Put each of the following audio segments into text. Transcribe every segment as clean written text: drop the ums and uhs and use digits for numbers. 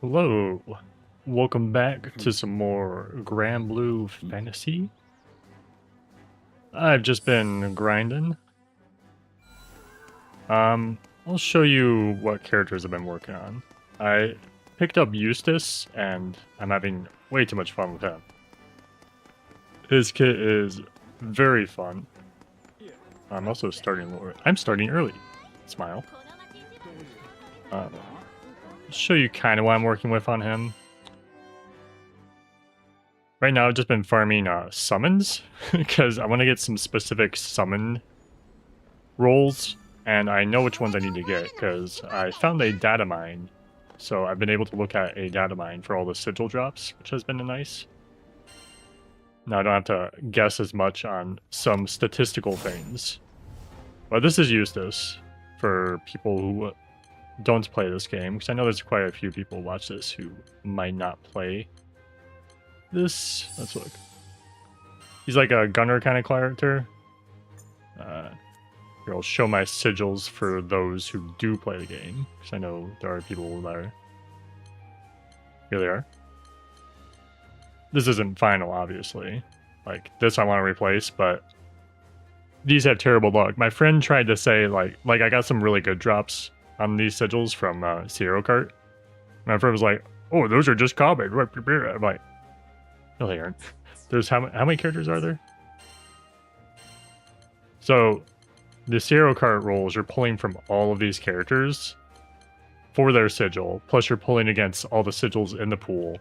Hello, welcome back to some more Granblue Fantasy. I've just been grinding. I'll show you what characters I've been working on. I picked up Eustace, and I'm having way too much fun with him. His kit is very fun. I'm also starting lower. I'm starting early. Smile. Show you kind of what I'm working with on him. Right now, I've just been farming summons because I want to get some specific summon rolls, and I know which ones I need to get because I found a data mine. So I've been able to look at a data mine for all the sigil drops, which has been nice. Now I don't have to guess as much on some statistical things. But this is Eustace for people who don't play this game, because I know there's quite a few people who watch this who might not play this. Let's look. He's like a gunner kind of character. Here, I'll show my sigils for those who do play the game, because I know there are people that are. Here they are. This isn't final, obviously. Like, this I want to replace, but these have terrible luck. My friend tried to say, like I got some really good drops on these sigils from Zero Cart. My friend was like, "Oh, those are just common." I'm like, no, they aren't. There's how many characters are there? So, the Zero Cart rolls, you're pulling from all of these characters for their sigil, plus you're pulling against all the sigils in the pool.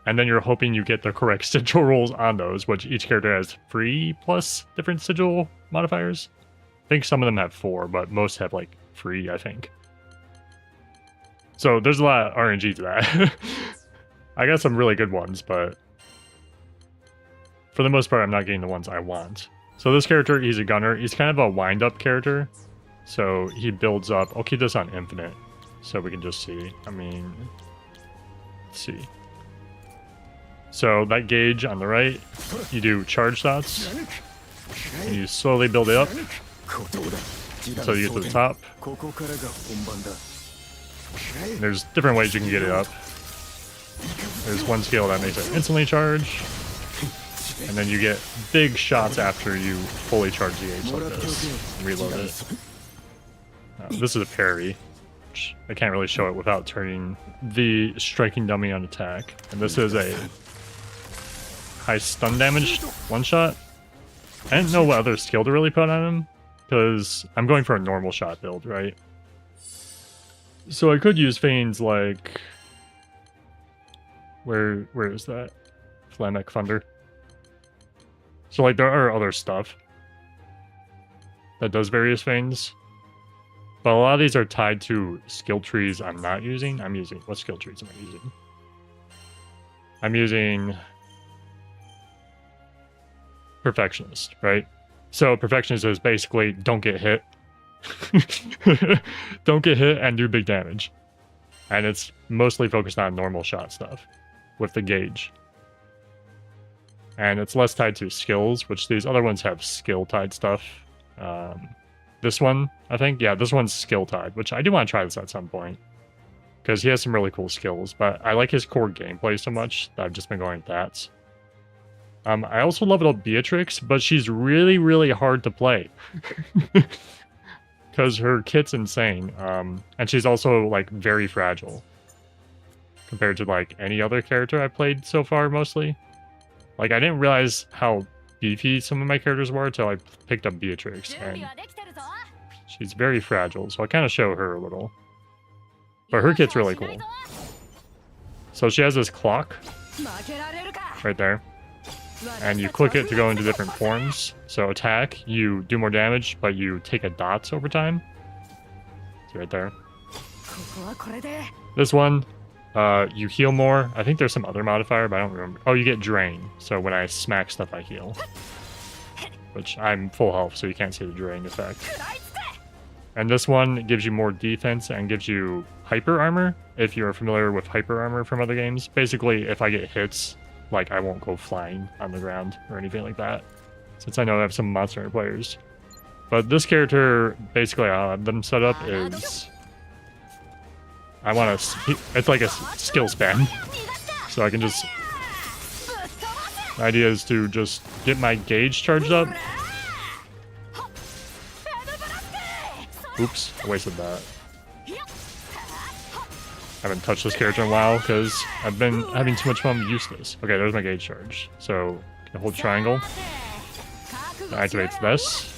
And then you're hoping you get the correct sigil rolls on those, which each character has 3+ different sigil modifiers. I think some of them have 4, but most have like 3, I think. So there's a lot of RNG to that. I got some really good ones, but for the most part, I'm not getting the ones I want. So this character, he's a gunner. He's kind of a wind-up character. So he builds up. I'll keep this on infinite so we can just see. I mean, let's see. So that gauge on the right, you do charge shots, and you slowly build it up until you get to the top. And there's different ways you can get it up. There's one skill that makes it instantly charge, and then you get big shots after you fully charge the gauge like this and reload it. This is a parry, which I can't really show it without turning the striking dummy on attack. And this is a high stun damage one shot. I didn't know what other skill to really put on him because I'm going for a normal shot build, right? So I could use feigns like where is that? Flamegorger Thunder. So like there are other stuff that does various feigns, but a lot of these are tied to skill trees I'm not using. What skill trees am I using? I'm using Perfectionist, right? So Perfectionist is basically don't get hit. Don't get hit and do big damage. And it's mostly focused on normal shot stuff with the gauge. And it's less tied to skills, which these other ones have skill tied stuff. This one, I think, yeah, this one's skill tied, which I do want to try this at some point. Because he has some really cool skills, but I like his core gameplay so much that I've just been going with that. I also leveled up Beatrice, but she's really, really hard to play. Because her kit's insane. And she's also, like, very fragile. Compared to, like, any other character I've played so far, mostly. Like, I didn't realize how beefy some of my characters were until I picked up Beatrice. And she's very fragile, so I kind of show her a little. But her kit's really cool. So she has this clock. Right there. And you click it to go into different forms. So attack, you do more damage, but you take a dot over time. See right there. This one, you heal more. I think there's some other modifier, but I don't remember. Oh, you get drain. So when I smack stuff, I heal. Which I'm full health, so you can't see the drain effect. And this one gives you more defense and gives you hyper armor, if you're familiar with hyper armor from other games. Basically, if I get hits, like, I won't go flying on the ground or anything like that, since I know I have some Monster Hunter players. But this character, basically how I have them set up is I want to... It's like a skill spam. So I can just... The idea is to just get my gauge charged up. Oops, I wasted that. I haven't touched this character in a while because I've been having too much fun with Eustace. Okay, there's my gauge charge. So, hold triangle. That activates this.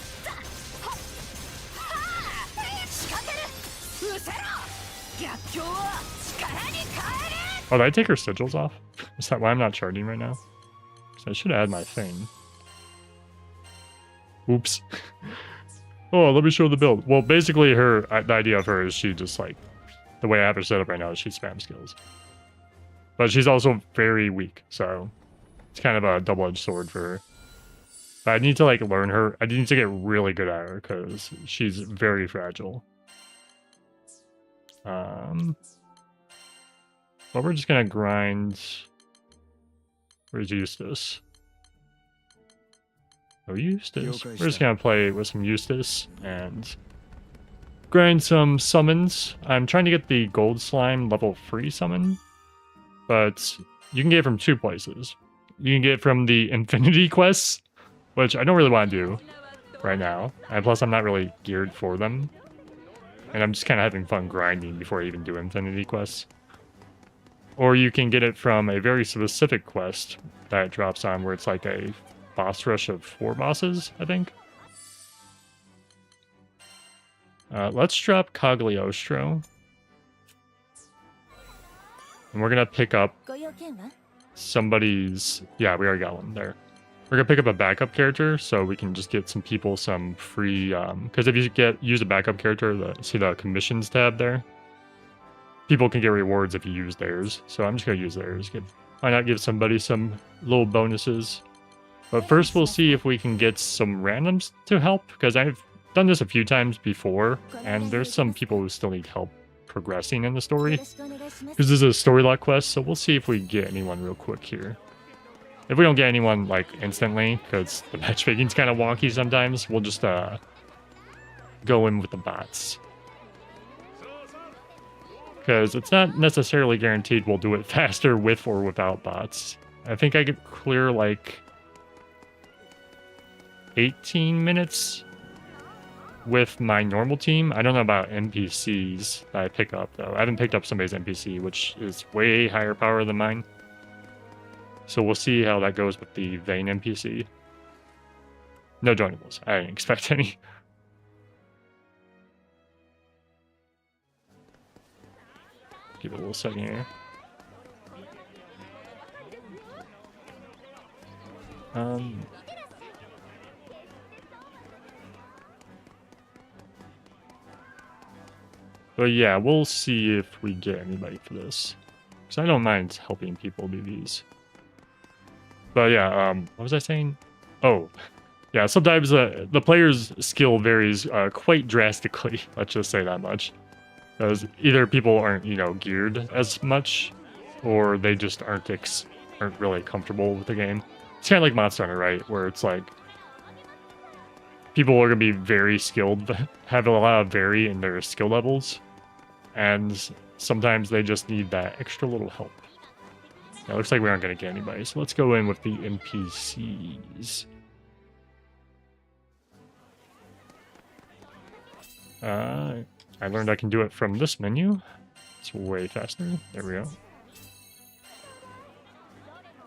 Oh, did I take her sigils off? Is that why I'm not charging right now? So I should add my thing. Oops. Oh, let me show the build. Well, basically the idea of her is she just like, the way I have her set up right now is she spams skills. But she's also very weak, so it's kind of a double-edged sword for her. But I need to like learn her. I need to get really good at her because she's very fragile. But we're just gonna grind. Where's Eustace? Oh, Eustace. We're just gonna play with some Eustace and grind some summons. I'm trying to get the gold slime level 3 summon, but you can get it from 2 places. You can get it from the infinity quests, which I don't really want to do right now. And plus, I'm not really geared for them. And I'm just kind of having fun grinding before I even do infinity quests. Or you can get it from a very specific quest that drops on where it's like a boss rush of 4 bosses, I think. Let's drop Cagliostro. And we're going to pick up somebody's... Yeah, we already got one there. We're going to pick up a backup character so we can just get some people some free... Because if you use a backup character, see the commissions tab there? People can get rewards if you use theirs. So I'm just going to use theirs. Why not give somebody some little bonuses? But first we'll see if we can get some randoms to help. Because I've done this a few times before. And there's some people who still need help progressing in the story. Because this is a story lock quest. So we'll see if we get anyone real quick here. If we don't get anyone like instantly, because the matchmaking's kind of wonky sometimes, we'll just go in with the bots. Because it's not necessarily guaranteed we'll do it faster with or without bots. I think I could clear like 18 minutes with my normal team. I don't know about NPCs that I pick up though. I haven't picked up somebody's NPC, which is way higher power than mine. So we'll see how that goes with the Vayne NPC. No joinables. I didn't expect any. Give it a little second here. But yeah, we'll see if we get anybody for this. Because I don't mind helping people do these. But yeah, what was I saying? Oh, yeah, sometimes the player's skill varies quite drastically. Let's just say that much. Because either people aren't, geared as much, or they just aren't really comfortable with the game. It's kind of like Monster Hunter, right? Where it's like, people are going to be very skilled, have a lot of vary in their skill levels, and sometimes they just need that extra little help. Now, it looks like we aren't going to get anybody, so let's go in with the NPCs. I learned I can do it from this menu. It's way faster. There we go.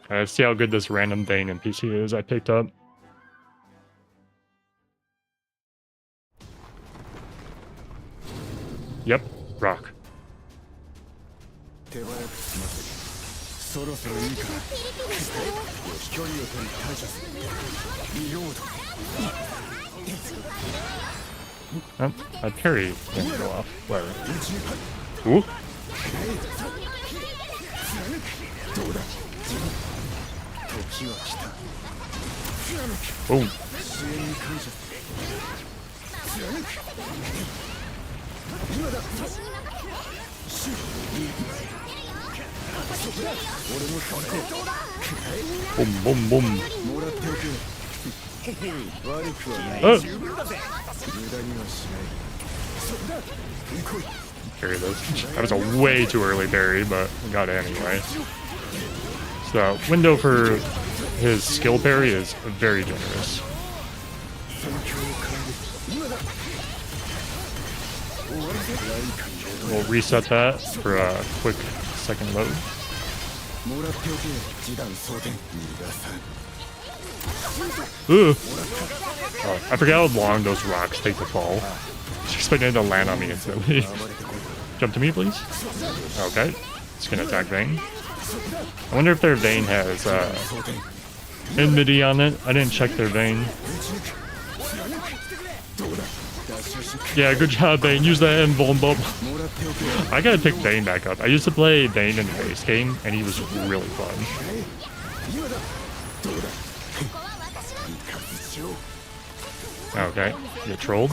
Let's see how good this random Vayne NPC is I picked up. Yep, rock. Oh, my parry didn't go off. Whatever. Ooh. Boom. Boom, boom, boom. Oh. Carry this. That was a way too early berry, but we got it anyway. So the window for his skill parry is very generous. We'll reset that for a quick second load. Ooh. Oh, I forgot how long those rocks take to fall. Just expecting it to land on me instantly. Jump to me, please. Okay. It's gonna attack Vayne. I wonder if their Vayne has enmity on it. I didn't check their Vayne. Yeah, good job, Vayne. Use that invuln bubble. I gotta pick Vayne back up. I used to play Vayne in the base game, and he was really fun. Okay, get trolled.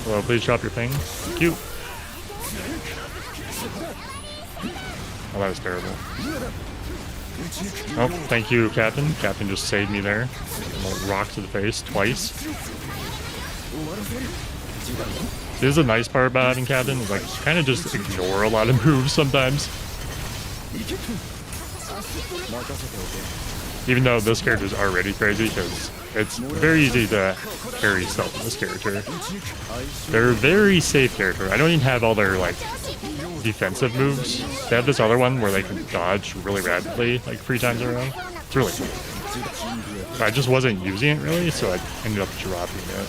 Hello, please drop your thing. Thank you. Oh, that was terrible. Oh, thank you, Captain. Captain just saved me there. A rock to the face twice. This is a nice part about having Captain, is like kind of just ignore a lot of moves sometimes. Even though this character is already crazy, because it's very easy to carry stuff with this character. They're a very safe character. I don't even have all their like defensive moves. They have this other one where they can dodge really rapidly, like 3 times in a row. It's really cool. But I just wasn't using it really, so I ended up dropping it.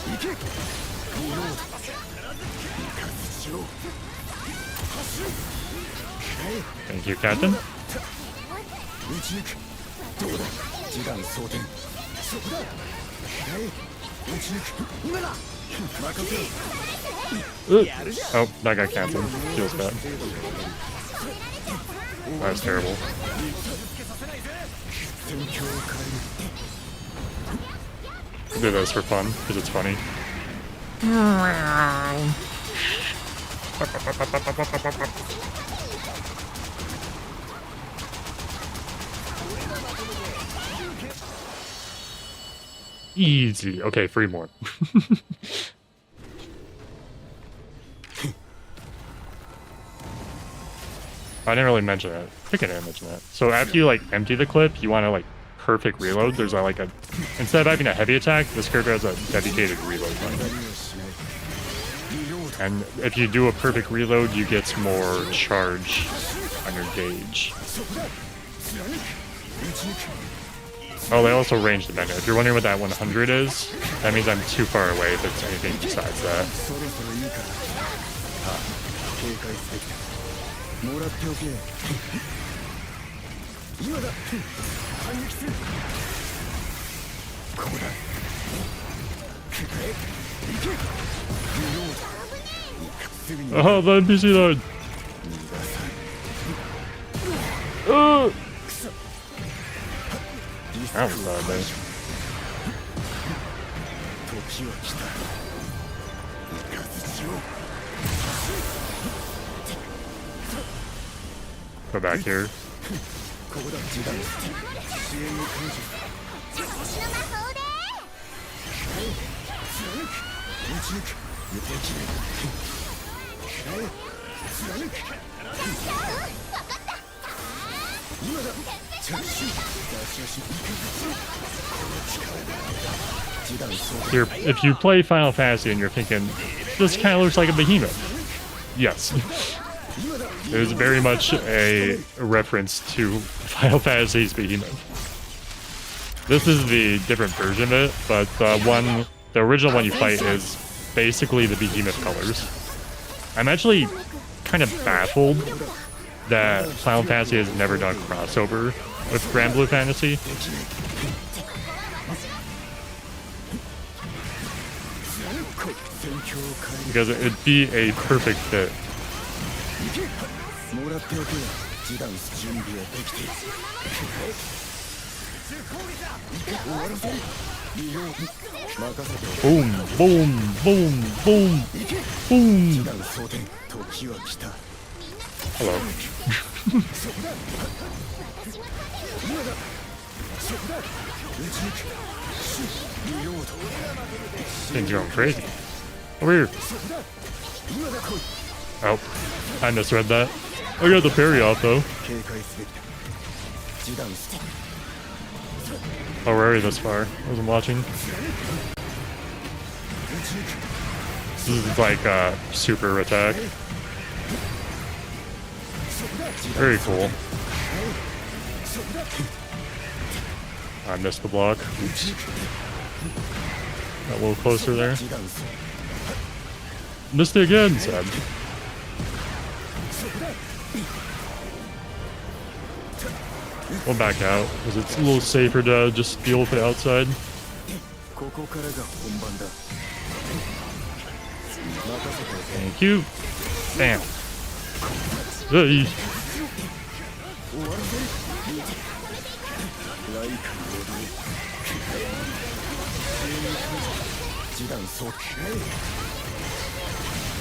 Thank you, Captain. Oh, that got canceled. Feels bad. That was terrible. I'll do this for fun, because it's funny. Easy. Okay, 3 more. I didn't really mention that. I think I didn't mention that. So after you like empty the clip, you want to like perfect reload. There's like a instead of having a heavy attack, this character has a dedicated reload button. And if you do a perfect reload, you get more charge on your gauge. Oh, they also range the menu. If you're wondering what that 100 is, that means I'm too far away if it's anything besides that. Oh, the NPC died! That was bad, man. Go back here. Here, if you play Final Fantasy and you're thinking, this kind of looks like a behemoth. Yes. It is very much a reference to Final Fantasy's behemoth. This is the different version of it, but the original one you fight is basically the behemoth colors. I'm actually kind of baffled that Final Fantasy has never done crossover with Granblue Fantasy. Because it'd be a perfect fit. Boom, boom, boom, boom, boom. Hello. Things are going crazy. Over here. Oh, I misread that. I got the parry off though. Oh, we're already this far. I wasn't watching. This is like a super attack. Very cool. I missed the block. Oops. Got a little closer there. Missed it again, Seb. We'll back out, because it's a little safer to just deal with it outside. Thank you. Bam. Hey.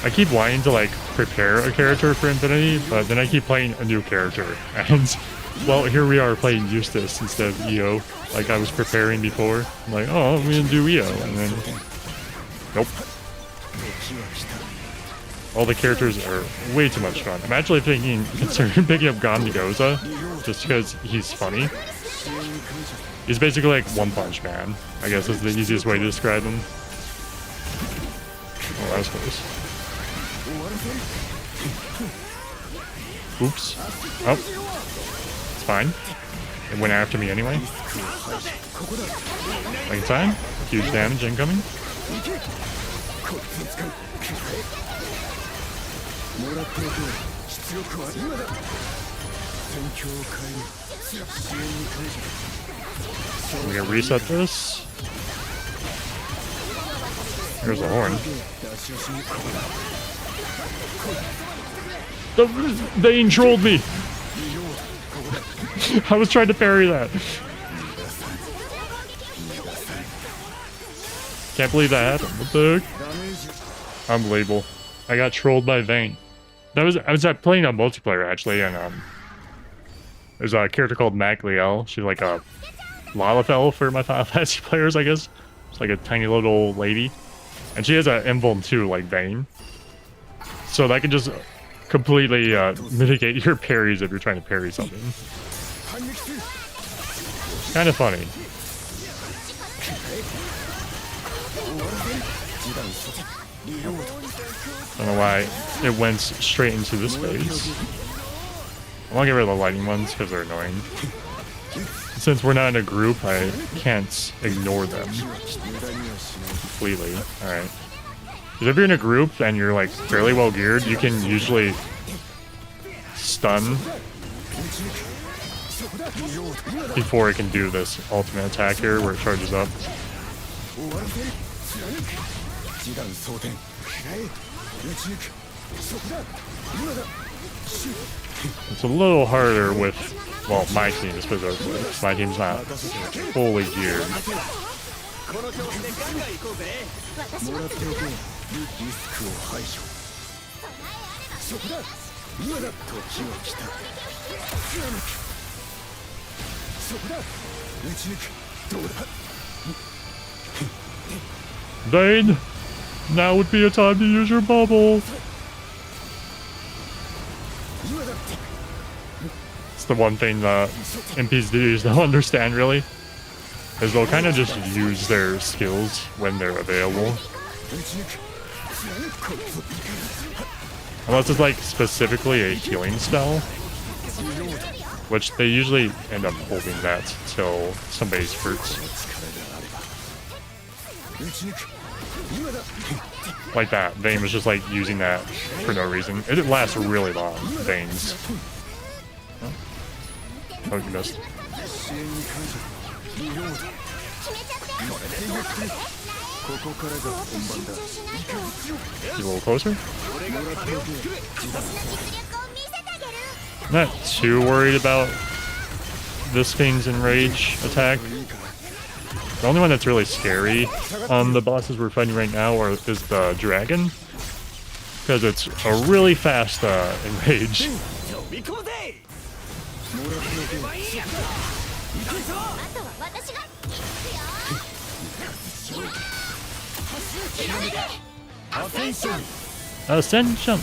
I keep wanting to like prepare a character for Infinity, but then I keep playing a new character, and well, here we are playing Eustace instead of EO, like I was preparing before. I'm like, oh, I'm gonna do EO, and then nope. All the characters are way too much fun. I'm actually considering picking up Granblue just because he's funny. He's basically like One Punch Man, I guess is the easiest way to describe him. Oh, that was close. Oops. Oh. It's fine. It went after me anyway. Like time. Huge damage incoming. We're gonna reset this. There's a horn. The Vayne trolled me! I was trying to parry that. Can't believe that happened. What the heck? Unbelievable. I got trolled by Vayne. I was playing on multiplayer actually, and there's a character called Ragnalia. She's like a Lalafell for my Final Fantasy players, I guess. It's like a tiny little lady. And she has an invuln too, like Vayne. So that can just completely mitigate your parries if you're trying to parry something. Kind of funny. I don't know why it went straight into this phase. I want to get rid of the lightning ones because they're annoying. Since we're not in a group, I can't ignore them completely. Alright. Because if you're in a group and you're like fairly well geared, you can usually stun before it can do this ultimate attack here where it charges up. It's a little harder with, well, my team specifically. My team's not fully geared. Vayne, now would be a time to use your bubble. It's the one thing the NPCs don't understand really, is they'll kind of just use their skills when they're available. Unless it's like specifically a healing spell, which they usually end up holding that till somebody's hurt. Like that. Vayne was just like using that for no reason. It lasts really long, Vayne's. Oh, you missed. You a little closer? Not too worried about this thing's enrage attack. The only one that's really scary on the bosses we're fighting right now is the dragon, because it's a really fast enrage. Ascension!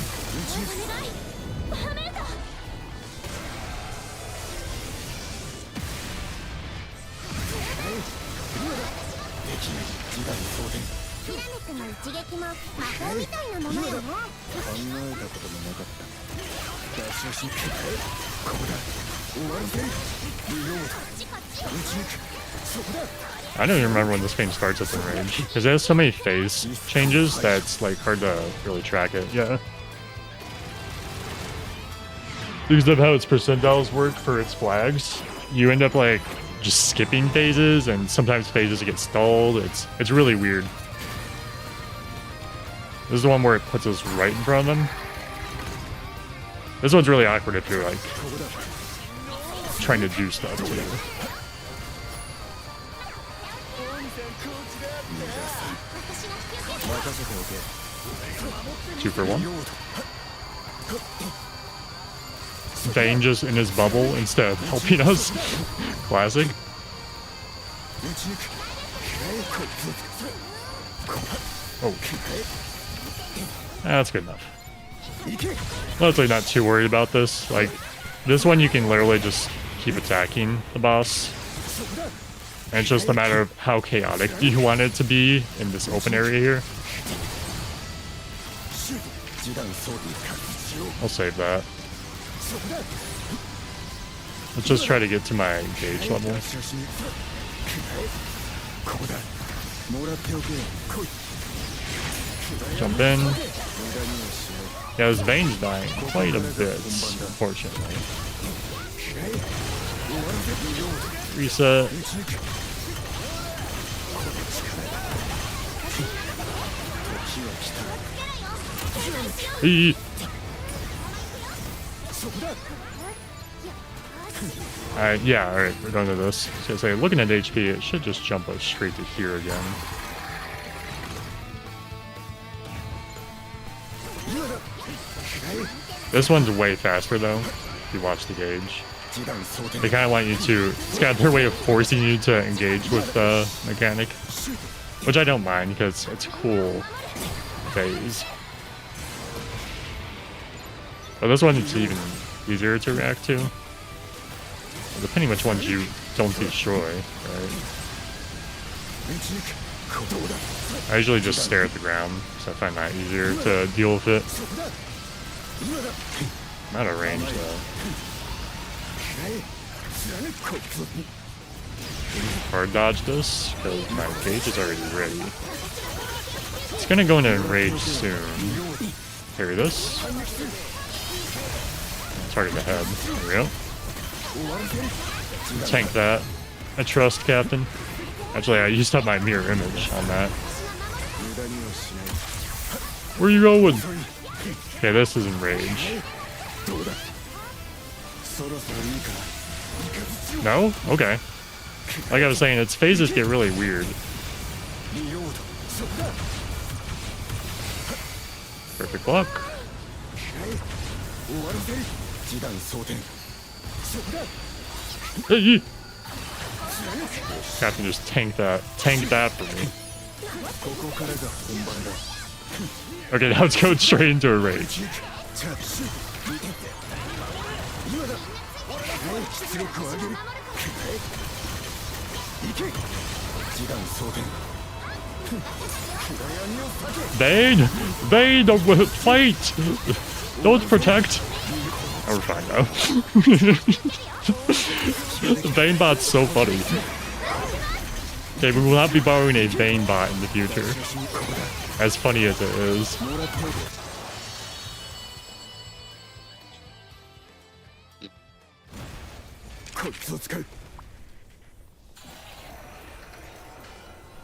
I don't even remember when this game starts at the range, because it has so many phase changes that it's like hard to really track it. Yeah. Because of how its percentiles work for its flags, you end up like just skipping phases, and sometimes phases get stalled. It's really weird. This is the one where it puts us right in front of them. This one's really awkward if you're like trying to do stuff too. Two for one. Vayne just in his bubble instead of helping us. Classic. Oh. That's good enough. Honestly, not too worried about this. Like, this one you can literally just keep attacking the boss. And it's just a matter of how chaotic do you want it to be in this open area here. I'll save that. Let's just try to get to my gauge level. Jump in. Yeah, this Vayne's dying quite a bit, unfortunately. Reset. Yeah, alright, we're done with this. So say, looking at HP, it should just jump us straight to here again. This one's way faster though, if you watch the gauge. They kind of want you to, it's got their way of forcing you to engage with the mechanic. Which I don't mind, because it's a cool phase. But this one is even easier to react to. Depending which ones you don't destroy, right? I usually just stare at the ground, so I find that easier to deal with it. I'm out of range though. Hard dodge this, because my gauge is already ready. It's gonna go into enrage soon. Parry this. Target the head. There we go. Tank that. I trust, Captain. Actually, I used up my mirror image on that. Where you going? Okay, this is enrage. No? Okay. Like I was saying, its phases get really weird. Perfect block. Hey! Captain just tanked that for me. Okay, now it's going straight into a rage. Vayne! Vayne, don't fight! Don't protect! Oh, we're fine now. The Vayne bot's so funny. Okay, we will not be borrowing a Vayne bot in the future. As funny as it is.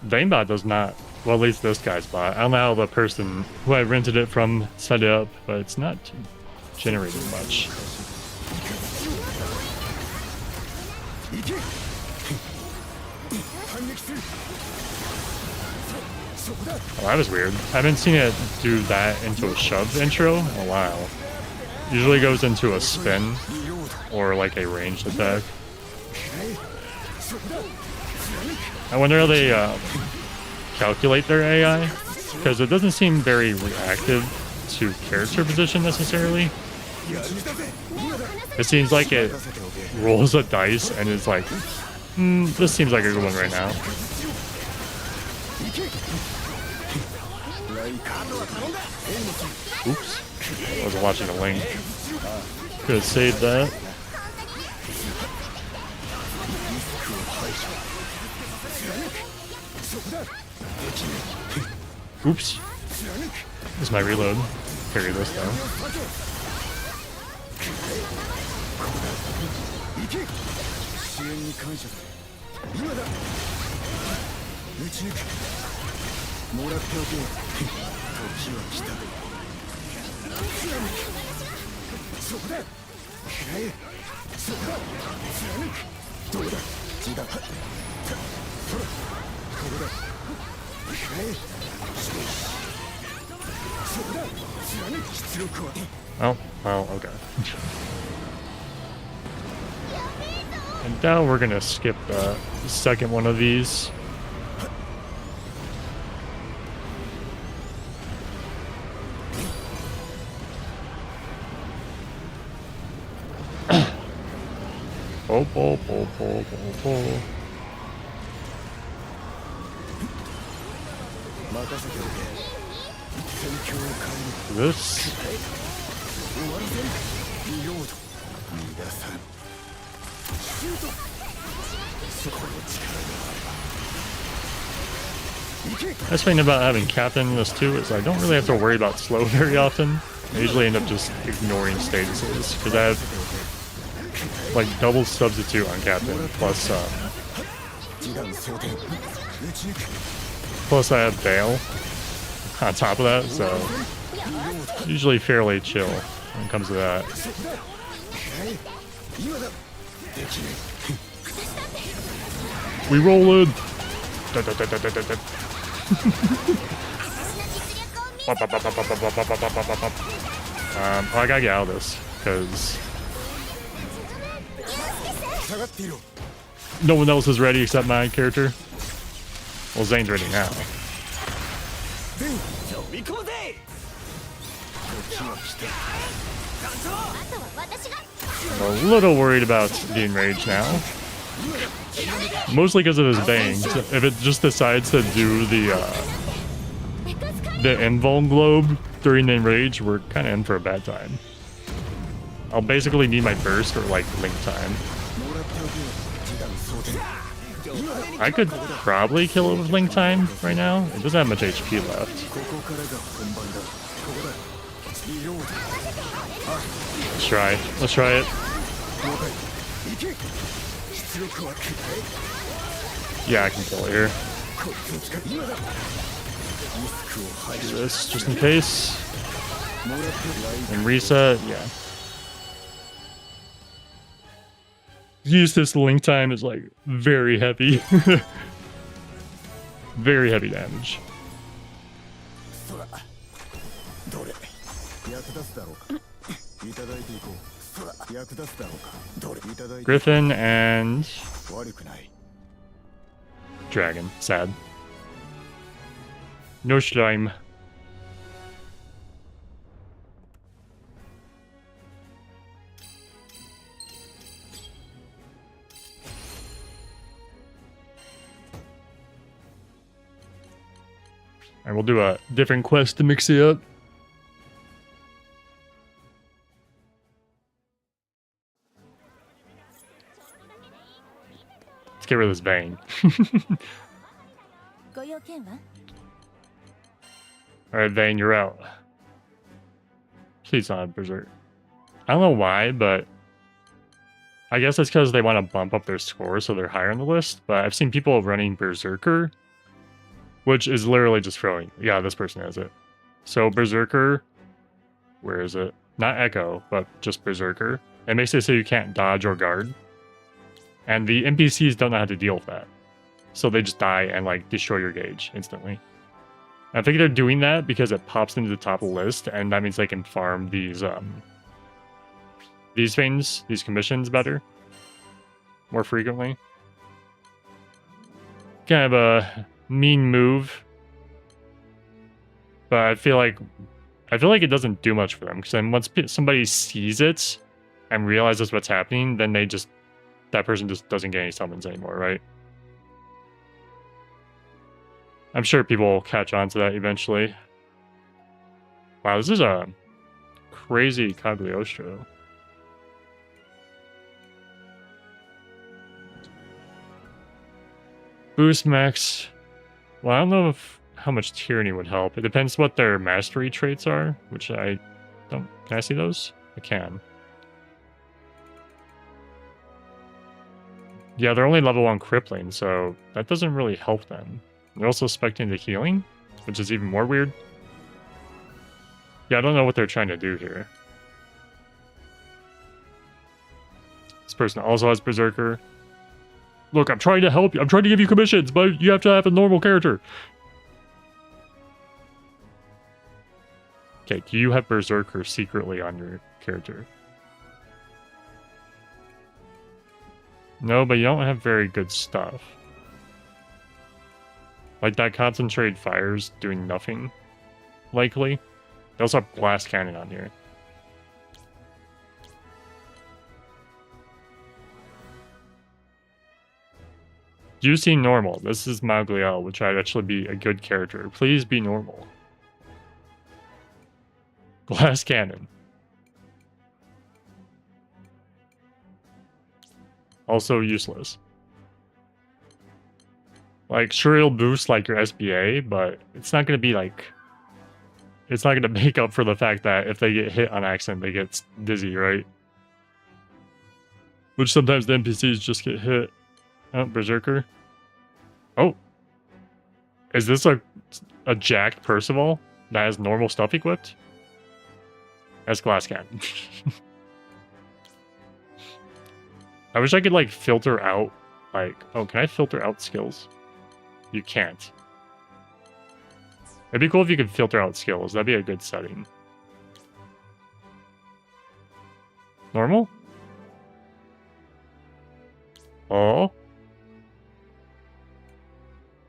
Vayne bot does not, well, at least this guy's bot. I don't know how the person who I rented it from set it up, but it's not generating much. Oh, that was weird. I haven't seen it do that into a shove intro in a while. Usually goes into a spin or like a ranged attack. I wonder how they calculate their AI, because it doesn't seem very reactive to character position necessarily. It seems like it rolls a dice and is like, this seems like a good one right now. Oops. I wasn't watching the link. Could have saved that. Oops. This is my reload. Carry this though. Oh, well, okay. And now we're gonna skip the second one of these. This. Nice thing about having Captain in this too is I don't really have to worry about slow very often. I usually end up just ignoring statuses because I have like double substitute on Captain plus I have Bail on top of that, so usually fairly chill when it comes to that. We roll in. I gotta get out of this because no one else is ready except my character. Well, Zane's ready now. I'm a little worried about being raged now. Mostly because of his bangs. If it just decides to do the invuln globe during the enrage, we're kind of in for a bad time. I'll basically need my burst or like link time. I could probably kill it with link time right now. It doesn't have much HP left. Let's try. Let's try it. Yeah, I can kill it here. Do this just in case. And reset, yeah. Eustace link time is like very heavy. Very heavy damage. Griffin and Dragon. Sad. No slime. And we'll do a different quest to mix it up. Let's get rid of this bang. Alright, Vayne, you're out. Please not Berserk. I don't know why, but I guess it's because they want to bump up their score so they're higher on the list, but I've seen people running Berserker, which is literally just throwing. Yeah, this person has it. So Berserker, where is it? Not Echo, but just Berserker. It makes it so you can't dodge or guard. And the NPCs don't know how to deal with that. So they just die and like destroy your gauge instantly. I think they're doing that because it pops into the top of the list, and that means they can farm these things, these commissions better, more frequently. Kind of a mean move, but I feel like I feel like it doesn't do much for them, because then once somebody sees it and realizes what's happening, then that person just doesn't get any summons anymore, right? I'm sure people will catch on to that eventually. Wow, this is a crazy Cagliostro. Boost max. Well, I don't know how much Tyranny would help. It depends what their mastery traits are, which I don't... Can I see those? I can. Yeah, they're only level 1 crippling, so that doesn't really help them. They're also expecting the healing, which is even more weird. Yeah, I don't know what they're trying to do here. This person also has Berserker. Look, I'm trying to help you. I'm trying to give you commissions, but you have to have a normal character. Okay, do you have Berserker secretly on your character? No, but you don't have very good stuff. Like that concentrated fire's doing nothing, likely. They also have blast cannon on here. Do you see normal? This is Magliel, which I'd actually be a good character. Please be normal. Blast cannon. Also useless. Like, sure, it'll boost like your SBA, but it's not gonna be like... It's not gonna make up for the fact that if they get hit on accident, they get dizzy, right? Which sometimes the NPCs just get hit. Oh, Berserker. Oh. Is this a jacked Percival that has normal stuff equipped? That's glass cannon. I wish I could, like, filter out, like... Oh, can I filter out skills? You can't. It'd be cool if you could filter out skills. That'd be a good setting. Normal? Oh?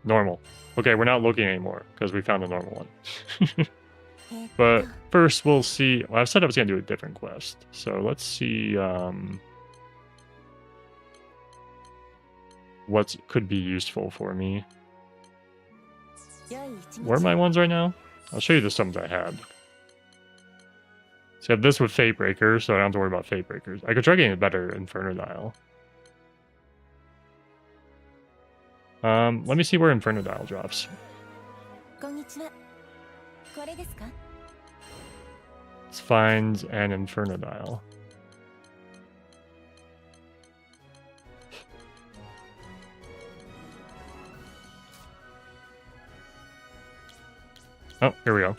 Normal. Okay, we're not looking anymore, because we found a normal one. But first we'll see... Well, I said I was going to do a different quest. So let's see... what could be useful for me. Where are my ones right now? I'll show you the sums I had. So I have this with Fatebreaker, so I don't have to worry about Fatebreakers. I could try getting a better Infernodile. Let me see where Infernodile drops. Let's find an Infernodile. Oh, here we go.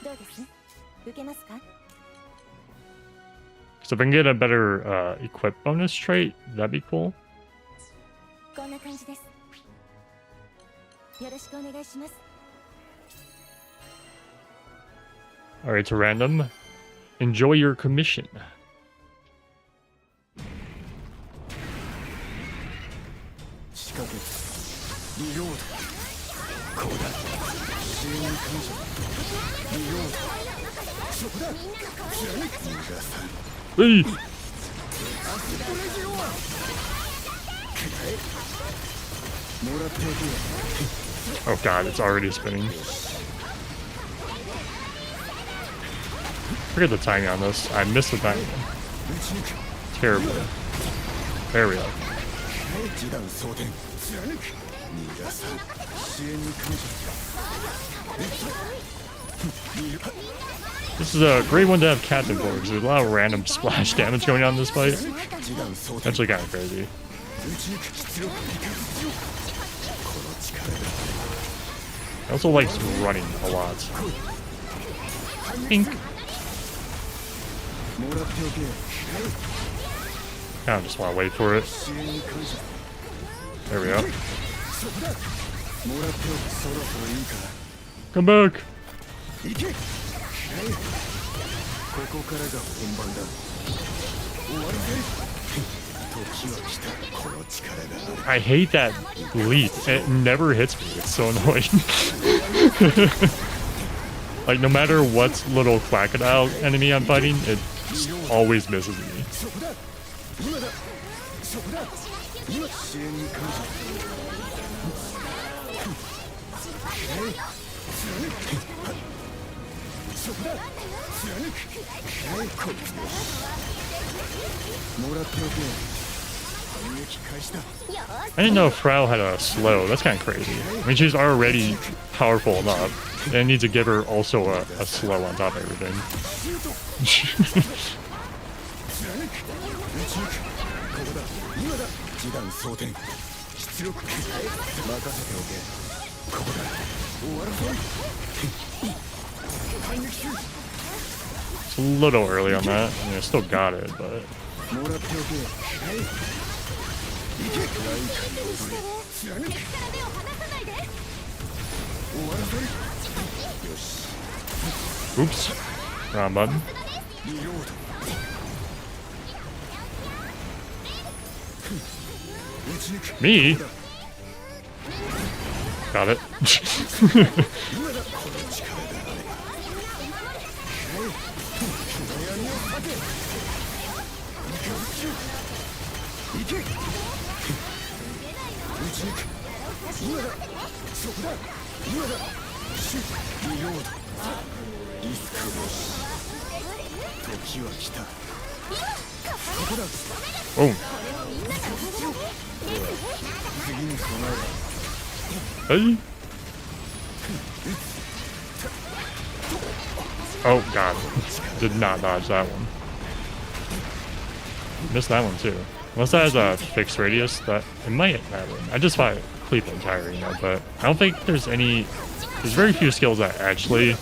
So if I can get a better equip bonus trait, that'd be cool. Alright, to random. Enjoy your commission. Hey! Oh god, it's already spinning. Forget the timing on this. I missed the timing. Terribly. There we go. This is a great one to have Captain for, because there's a lot of random splash damage going on in this fight. Actually kind of crazy. I also like running a lot. Pink. Kind of just want to wait for it. There we go. Come back! I hate that leap. It never hits me. It's so annoying. Like, no matter what little crocodile enemy I'm fighting, it always misses me. I didn't know Frau had a slow. That's kind of crazy. I mean, she's already powerful enough. And I need to give her also a slow on top of everything. It's a little early on that. I mean, I still got it, but... Oops. Wrong button. Me? Got it. Oh. Hey. Oh god. Did not dodge that one. Missed that one too. Unless that has a fixed radius, that it might matter. I just fought Cleave the entire, you know, but I don't think there's any. There's very few skills that actually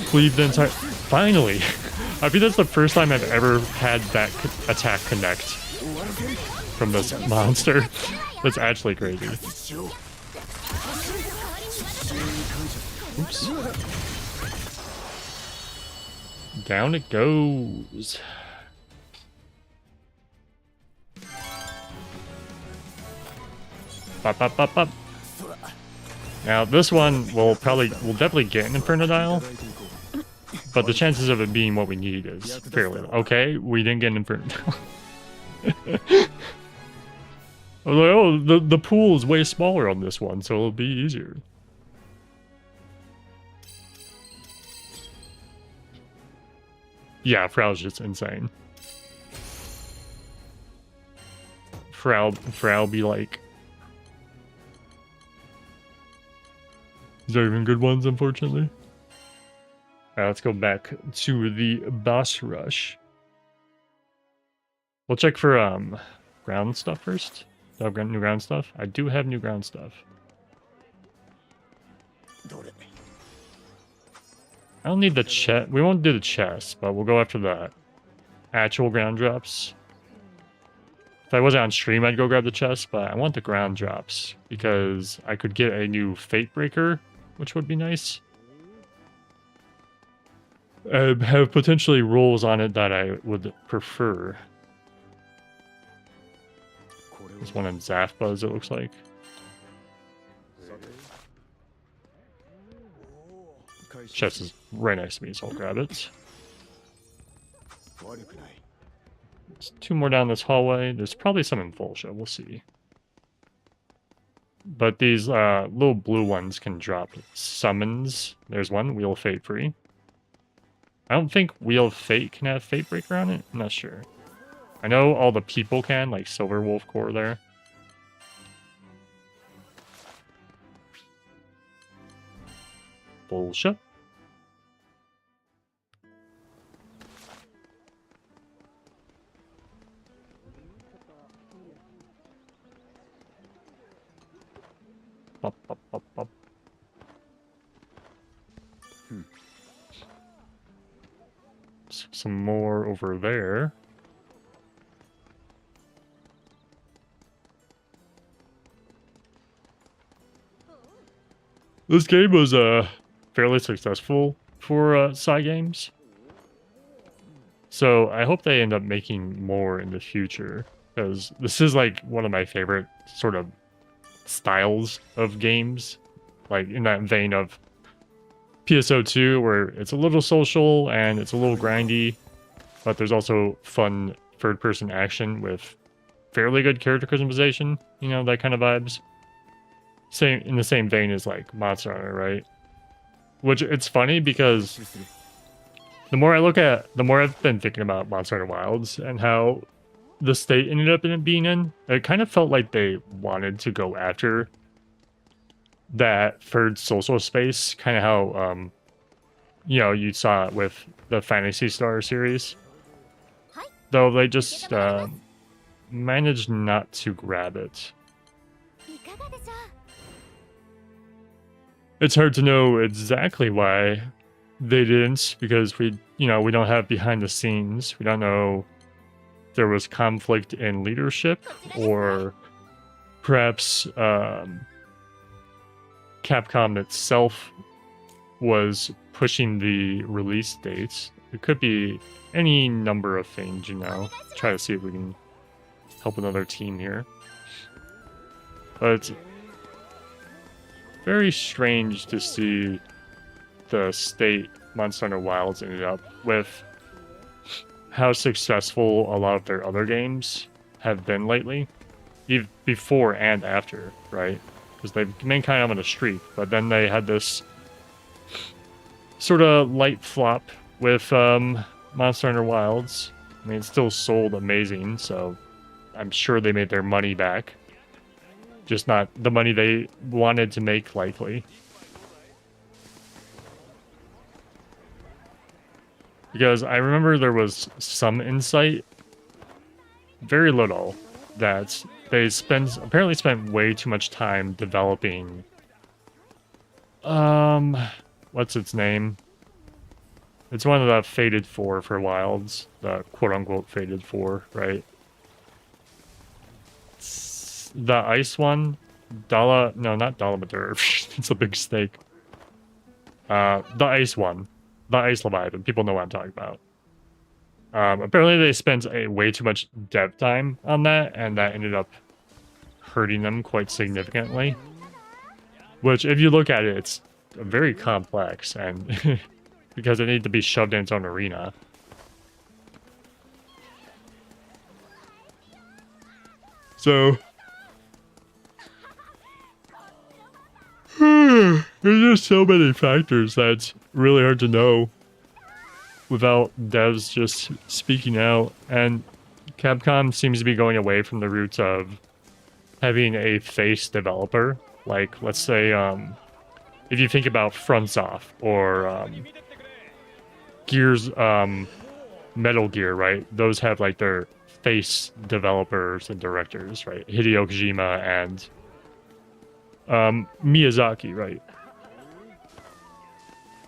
cleave the entire. Finally! I think that's the first time I've ever had that attack connect from this monster. That's actually crazy. Oops. Down it goes. Bop, bop, bop, bop. Now this one we'll definitely get an Infernodile, but the chances of it being what we need is fairly low. Okay, we didn't get an Infernodile. I was like, oh, the pool is way smaller on this one, so it'll be easier. Yeah, Frau's just insane. Frau be like... Is there even good ones, unfortunately? Alright, let's go back to the boss rush. We'll check for ground stuff first. Do I have new ground stuff? I do have new ground stuff. I don't need the chest. We won't do the chest, but we'll go after the actual ground drops. If I wasn't on stream, I'd go grab the chest, but I want the ground drops because I could get a new Fate Breaker, which would be nice. Have potentially rolls on it that I would prefer. There's one in Zafbuzz, it looks like. Chest is right next to me, so I'll grab it. There's two more down this hallway. There's probably some in Fulsha, we'll see. But these little blue ones can drop summons. There's one, Wheel of Fate free. I don't think Wheel of Fate can have Fate Breaker on it. I'm not sure. I know all the people can, like Silver Wolf Core there. Bullshit. Bop, bop, bop, bop. Some more over there. This game was fairly successful for Cygames. So I hope they end up making more in the future, because this is like one of my favorite sort of styles of games, like in that vein of PSO2, where it's a little social and it's a little grindy, but there's also fun third-person action with fairly good character customization, you know, that kind of vibes. Same in the same vein as like Monster Hunter, right? Which it's funny because the more I've been thinking about Monster Hunter Wilds and how the state ended up being in, it kind of felt like they wanted to go after that third social space, kind of how, you know, you saw it with the Fantasy Star series. Though they just managed not to grab it. It's hard to know exactly why they didn't, because we don't have behind the scenes. We don't know if there was conflict in leadership, or perhaps Capcom itself was pushing the release dates. It could be any number of things, you know. Try to see if we can help another team here. But very strange to see the state Monster Hunter Wilds ended up with, how successful a lot of their other games have been lately, even before and after, right? Because they've been kind of on a streak, but then they had this sort of light flop with Monster Hunter Wilds. I mean, it still sold amazing, so I'm sure they made their money back. Just not the money they wanted to make, likely. Because I remember there was some insight, very little, that they apparently spent way too much time developing, what's its name? It's one of the Fated 4 for Wilds, the quote-unquote Fated 4, right? The ice one? No, not Dalamadur. It's a big snake. The ice one. The ice Leviathan. People know what I'm talking about. Apparently they spent way too much dev time on that, and that ended up hurting them quite significantly. Which, if you look at it, it's very complex, and because it needed to be shoved in its own arena. So there's just so many factors that's really hard to know without devs just speaking out. And Capcom seems to be going away from the roots of having a face developer. Like, let's say, if you think about FromSoft or Gears, Metal Gear, right? Those have like their face developers and directors, right? Hideo Kojima and Miyazaki, right?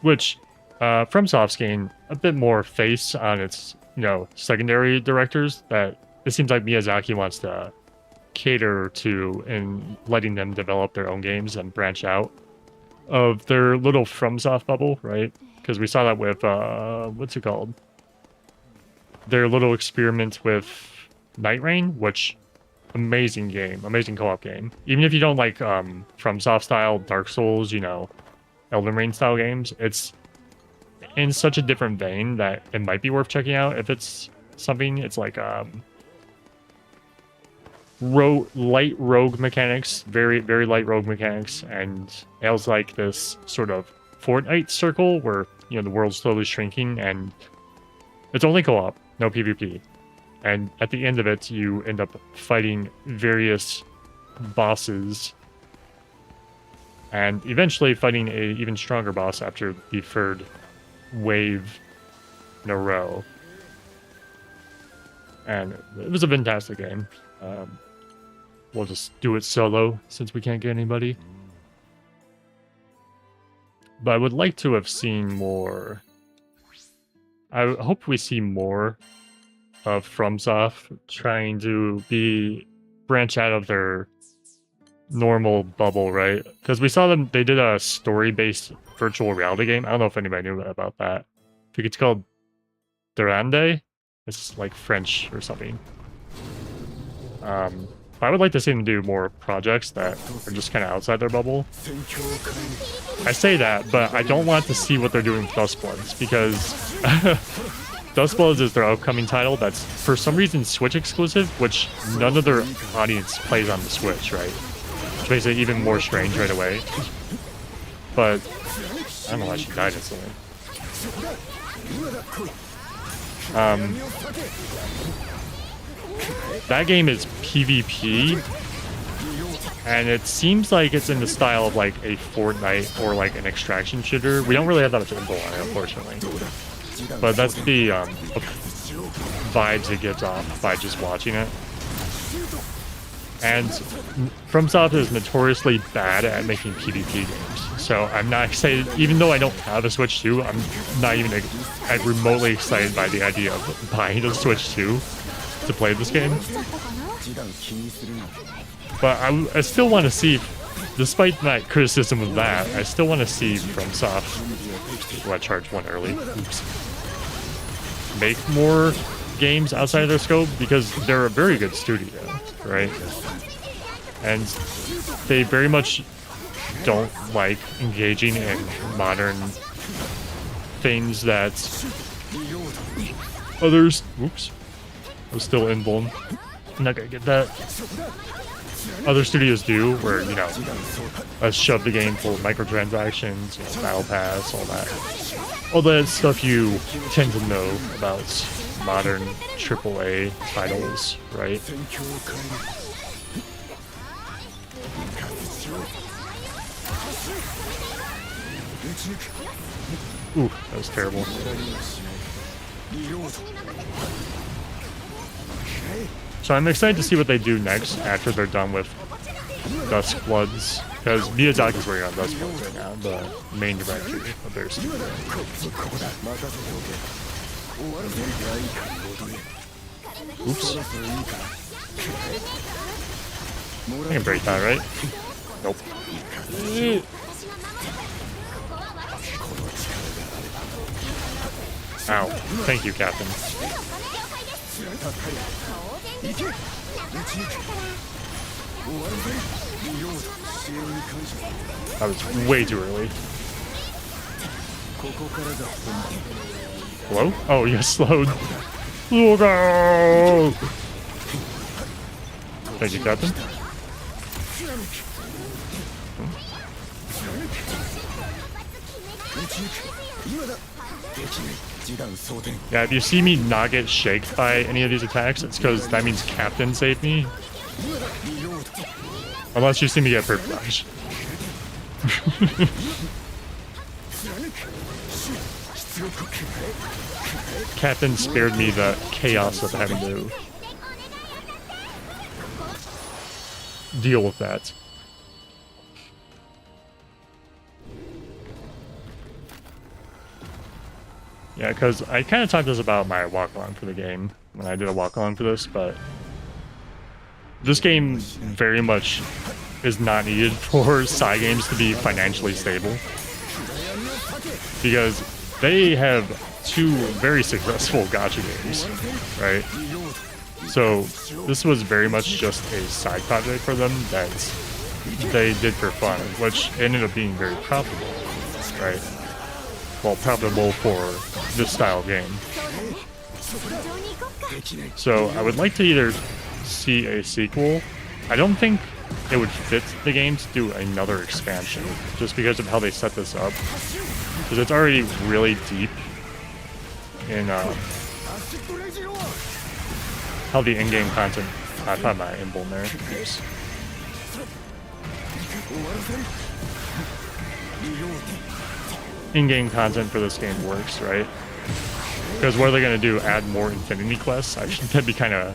Which FromSoft's gained a bit more face on its, secondary directors that it seems like Miyazaki wants to cater to in letting them develop their own games and branch out of their little FromSoft bubble, right? Because we saw that with, what's it called? Their little experiment with Night Rain, which, amazing game, amazing co-op game. Even if you don't like FromSoft style Dark Souls, Elden Ring style games, it's in such a different vein that it might be worth checking out if it's something. It's like light rogue mechanics, very, very light rogue mechanics, and it has like this sort of Fortnite circle where, the world's slowly shrinking, and it's only co-op, no PvP. And at the end of it, you end up fighting various bosses, and eventually fighting an even stronger boss after the third wave in a row. And it was a fantastic game. We'll just do it solo since we can't get anybody. But I would like to have seen more. I hope we see more of FromSoft trying to branch out of their normal bubble, right? Because we saw they did a story-based virtual reality game. I don't know if anybody knew about that. I think it's called Durande. It's like French or something. I would like to see them do more projects that are just kind of outside their bubble. I say that, but I don't want to see what they're doing with Dustbloods, because Dustbloods is their upcoming title that's for some reason Switch exclusive, which none of their audience plays on the Switch, right? Which makes it even more strange right away. But I don't know why she died instantly. That game is PvP, and it seems like it's in the style of like a Fortnite or like an extraction shooter. We don't really have that much info on it, unfortunately, but that's the vibes it gives off by just watching it. And FromSoft is notoriously bad at making PvP games, so I'm not excited. Even though I don't have a Switch 2, I'm not even remotely excited by the idea of buying a Switch 2 to play this game. But I still want to see, despite my criticism of that, I still want to see FromSoft, I charged one early, oops, make more games outside of their scope, because they're a very good studio, right? And they very much don't like engaging in modern things that others, oops, I was still invuln. I'm not gonna get that. Other studios do, where, you know, let's shove the game full of microtransactions, you know, battle pass, all that stuff you tend to know about modern AAA titles, right? Ooh, that was terrible. So I'm excited to see what they do next after they're done with Dustbloods, because Miyazaki is working on Dustbloods right now, the main director of their studio. Oops. I can break that, right? Nope. Ow. Thank you, Captain. That was way too early. Hello? Oh, you slowed. Look out! Thank you, Captain. Yeah, if you see me not get shaked by any of these attacks, it's because that means Captain saved me. Unless you see me get Perfect Dodge. Captain spared me the chaos of having to deal with that. Yeah, because I kind of talked this about my walk-along for the game when I did a walk-along for this, but this game very much is not needed for Cygames to be financially stable, because they have two very successful gacha games, right? So this was very much just a side project for them that they did for fun, which ended up being very profitable, right? Well, profitable for this style game. So I would like to either see a sequel. I don't think it would fit the game to do another expansion, just because of how they set this up. Because it's already really deep in how the in-game content... I found my invuln there. Oops. In-game content for this game works, right? Because what are they going to do? Add more Infinity Quests? I think that'd be kind of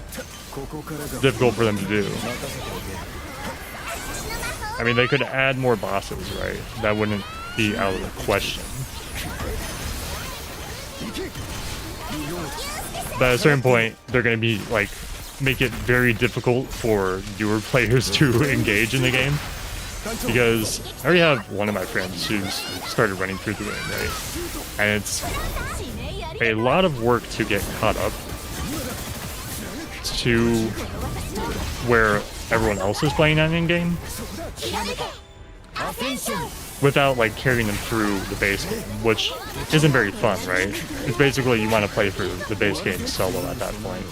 difficult for them to do. I mean, they could add more bosses, right? That wouldn't be out of the question. But at a certain point, they're going to be, like, make it very difficult for newer players to engage in the game. Because I already have one of my friends who's started running through the game, right? And it's a lot of work to get caught up. to where everyone else is playing on in-game without like carrying them through the base game, which isn't very fun, right? It's basically you want to play through the base game solo at that point.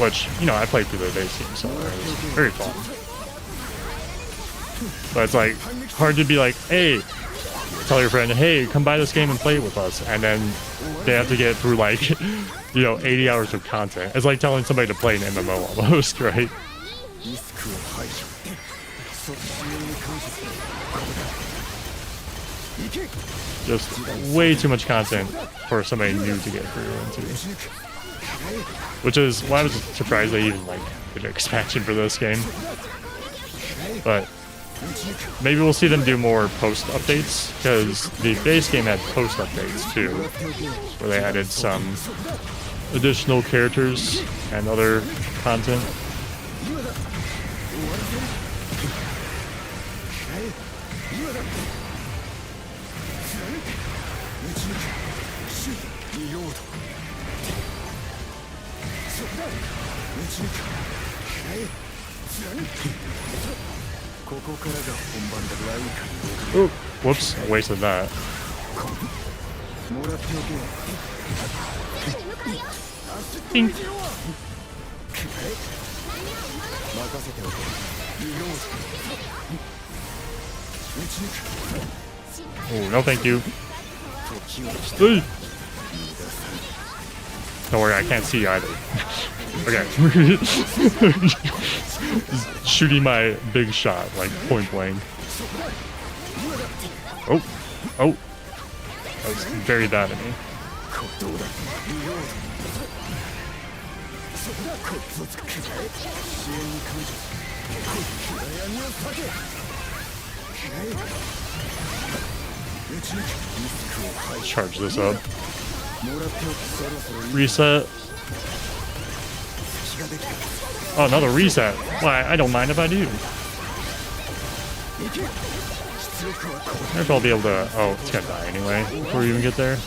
Which, you know, I played through the base game solo. It was very fun. But it's like hard to be like, hey, tell your friend, hey, come buy this game and play it with us, and then they have to get through like, you know, 80 hours of content. It's like telling somebody to play an MMO almost, right? Just way too much content for somebody new to get through into. Which is why I was surprised they even like did an expansion for this game. But maybe we'll see them do more post updates, because the base game had post updates too, where they added some additional characters and other content. Ooh, whoops, I wasted that. Bing. Oh, no thank you. Hey. Don't worry, I can't see you either. Okay. Just shooting my big shot, like point blank. Oh. Oh. That was very bad of me. Charge this up. Reset. Oh, another reset. Why? I don't mind if I do. I wonder if I'll be able to... Oh, it's gonna die anyway before we even get there.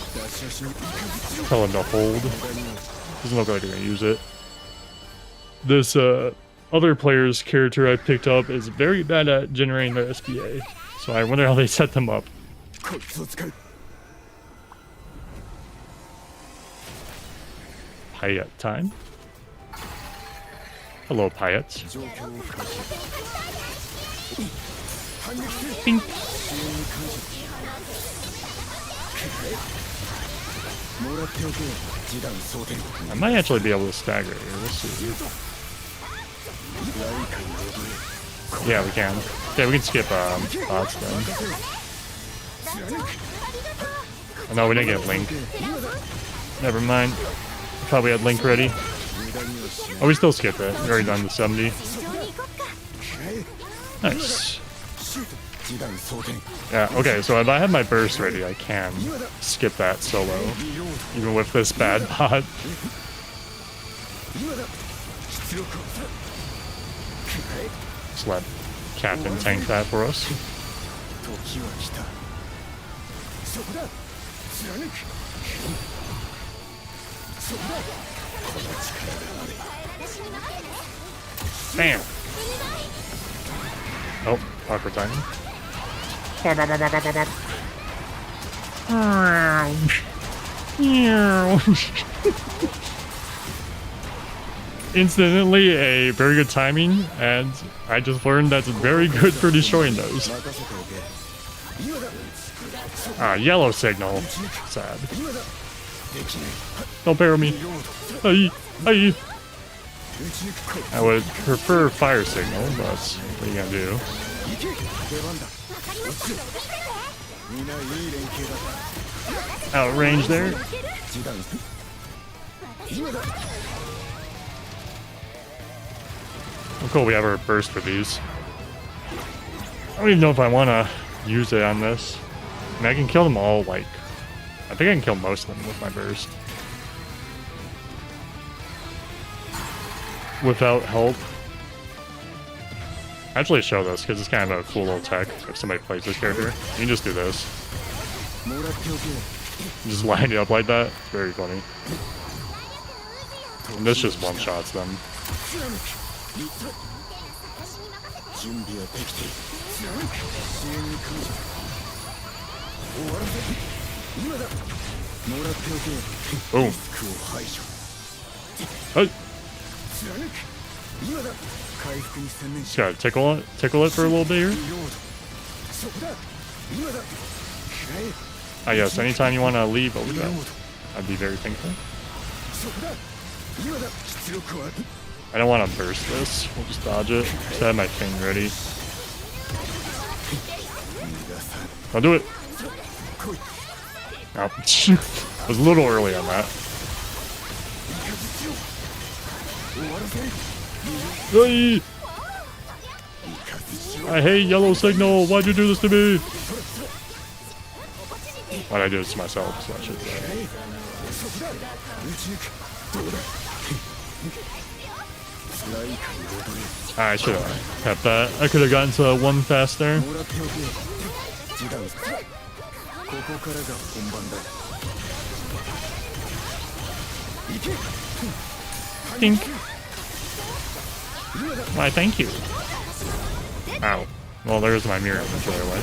Tell him to hold. Doesn't look like they're gonna use it. This other player's character I picked up is very bad at generating their SBA. So I wonder how they set them up. Payet time. Hello, Payet. Bing. I might actually be able to stagger here. We'll see. Yeah, we can. Yeah, we can skip bots then. Oh, no, we didn't get Link. Never mind. Probably had Link ready. Oh, we still skipped it. We already done the 70. Nice. Yeah, okay, so if I have my burst ready, I can skip that solo, even with this bad bot. Just let Captain tank that for us. Bam! Oh, awkward timing. Instantly a very good timing, and I just learned that's very good for destroying those. Yellow signal. Sad. Don't bear me. Aye, aye. I would prefer fire signal, but what are you gonna do? Outrange there. Oh, cool, we have our burst for these. I don't even know if I want to use it on this. I mean, I can kill them all, like... I think I can kill most of them with my burst. Without help. Actually show this, because it's kind of a cool little tech if somebody plays this character. You can just do this. Just line it up like that. It's very funny. And this just one-shots them. Boom. Hey. Just gotta tickle it for a little bit here. Yes, anytime you want to leave overdrive, I'd be very thankful. I don't want to burst this. We'll just dodge it. Just have my thing ready. I'll do it. Oh. I was a little early on that. Hey! I hate yellow signal. Why'd you do this to me? Why'd I do this to myself? So I should say. I should have kept that. I could have gotten to one faster. Think. Why, thank you. Ow. Well, there's my mirror inventory away.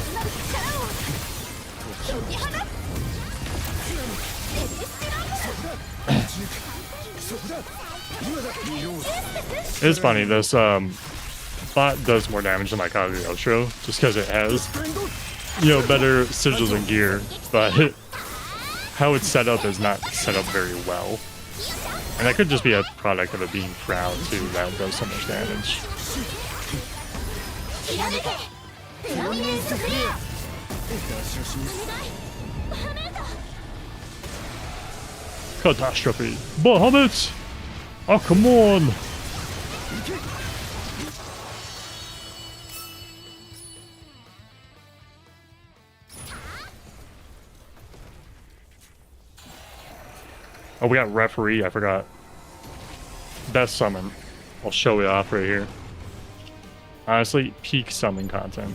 It's funny, this bot does more damage than my Kaguya-Outro, just because it has, you know, better sigils and gear, but how it's set up is not set up very well. And that could just be a product of it being proud too, that it does so much damage. Catastrophe! Bahamut! Oh, come on! Oh, we got referee. I forgot. Best summon. I'll show it off right here. Honestly, peak summon content.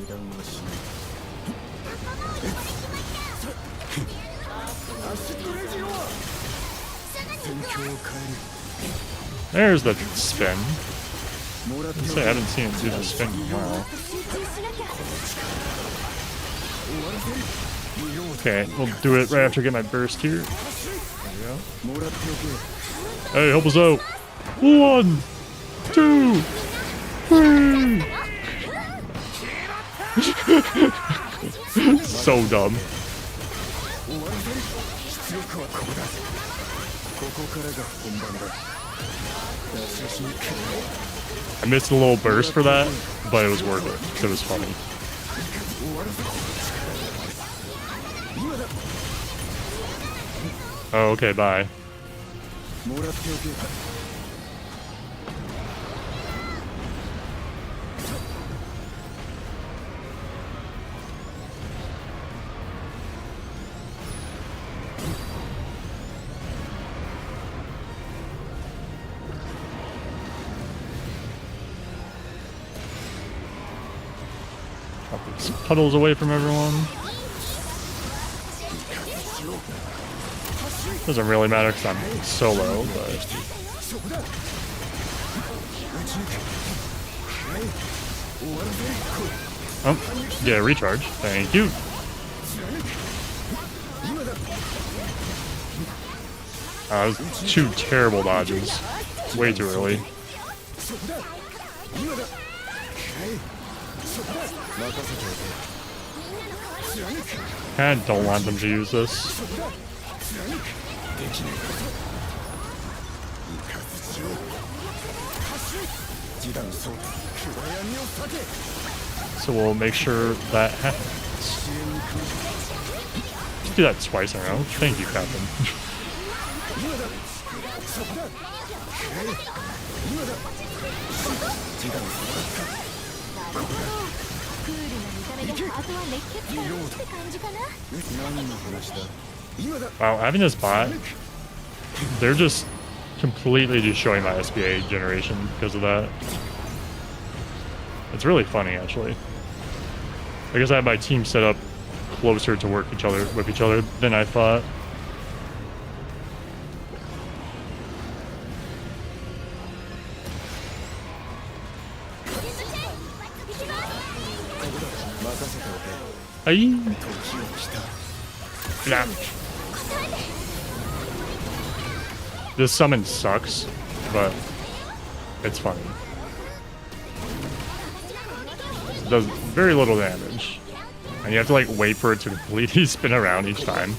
There's the spin. I'd say I haven't seen him do the spin in a while. Okay, we'll do it right after I get my burst here. There we go. Hey, help us out. 1, 2, 3. So dumb. I missed a little burst for that, but it was worth it. It was funny. Oh, okay, bye. Puddles away from everyone. Doesn't really matter because I'm solo, but... Oh, yeah, recharge. Thank you. That was 2 terrible dodges. Way too early. I don't want them to use this. So we'll make sure that happens. Do that twice in a row. Thank you, Captain. Wow, having this bot, they're just completely destroying my SBA generation because of that. It's really funny, actually. I guess I have my team set up closer to work with each other than I thought. Aye. Blah. This summon sucks, but it's funny. It does very little damage. And you have to like wait for it to completely spin around each time.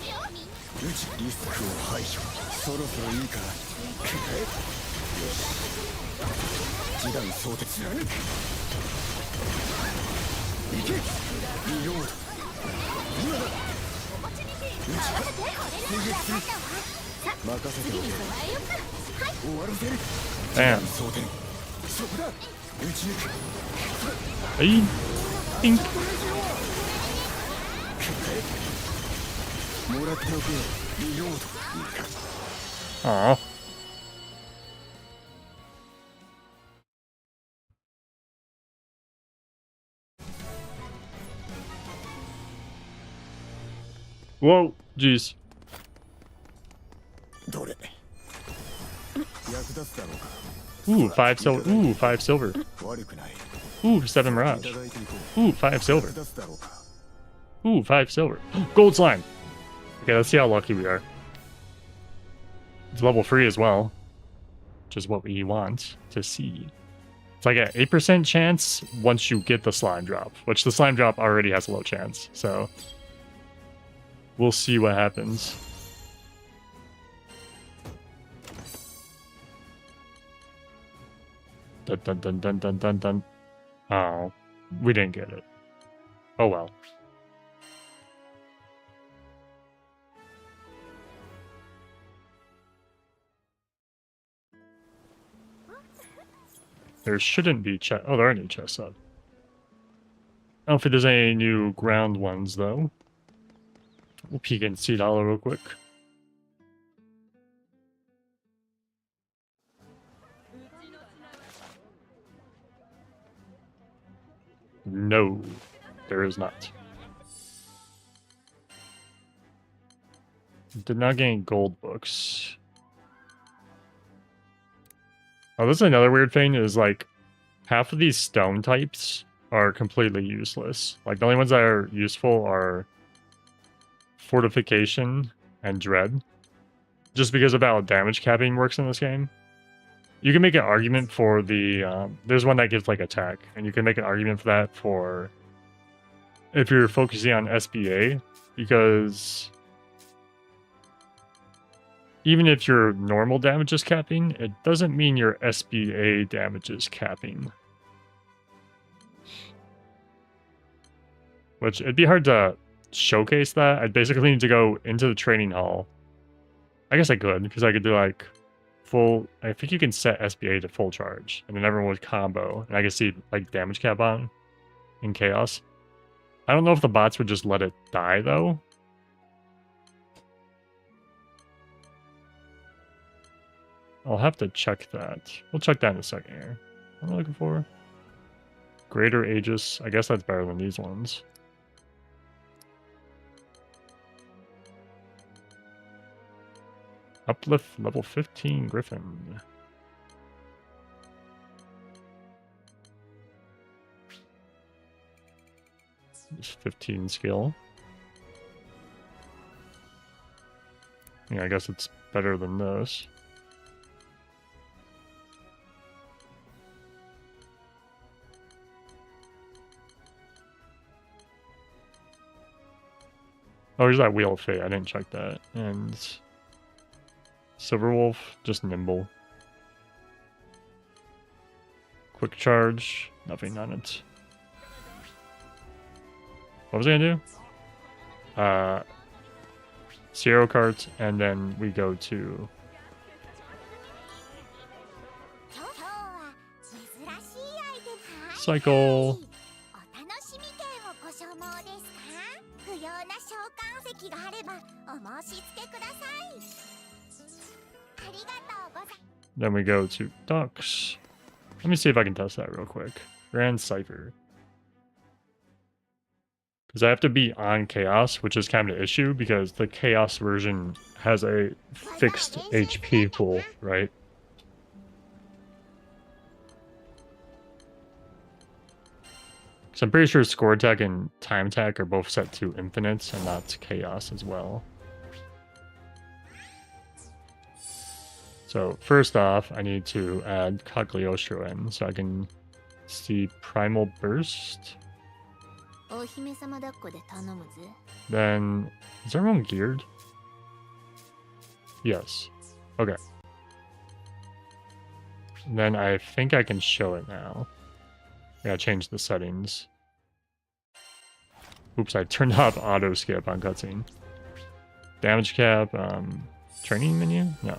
Damn. Hey. Pink. Aww. Whoa, jeez. Ooh, 5 silver. Ooh, 5 silver. Ooh, 7 mirage. Ooh, 5 silver. Ooh, 5 silver. Gold slime. Okay, let's see how lucky we are. It's level 3 as well, which is what we want to see. It's like an 8% chance once you get the slime drop, which the slime drop already has a low chance, so we'll see what happens. Dun dun dun dun dun dun dun. Oh, we didn't get it. Oh well. There shouldn't be chest. Oh, there are new chests up. I don't know if there's any new ground ones though. We'll peek and see Sigils real quick. No, there is not. Did not get any gold books. Oh, this is another weird thing is like half of these stone types are completely useless. Like the only ones that are useful are fortification and dread. Just because of how damage capping works in this game. You can make an argument for the, there's one that gives like attack, and you can make an argument for that for if you're focusing on SBA, because even if your normal damage is capping, it doesn't mean your SBA damage is capping. Which, it'd be hard to showcase that. I'd basically need to go into the training hall. I guess I could, because I could do like full, I think you can set SBA to full charge, and then everyone would combo, and I could see like damage cap on in chaos. I don't know if the bots would just let it die though. I'll have to check that. We'll check that in a second here. What am I looking for? Greater Aegis. I guess that's better than these ones. Uplift level 15 Griffin. It's 15 skill. Yeah, I guess it's better than this. Oh, here's that Wheel of Fate. I didn't check that. And Silverwolf, just nimble. Quick charge, nothing on it. What was I gonna do? Zero cart, and then we go to cycle. Then we go to Ducks. Let me see if I can test that real quick. Grand Cipher. Because I have to be on Chaos, which is kind of an issue because the Chaos version has a fixed HP pool, right? So I'm pretty sure score attack and time attack are both set to infinite and not chaos as well. So first off, I need to add Cagliostro in so I can see Primal Burst. Then, is everyone geared? Yes. Okay. Then I think I can show it now. I gotta change the settings. Oops, I turned off auto skip on cutscene. Damage cap, training menu? No.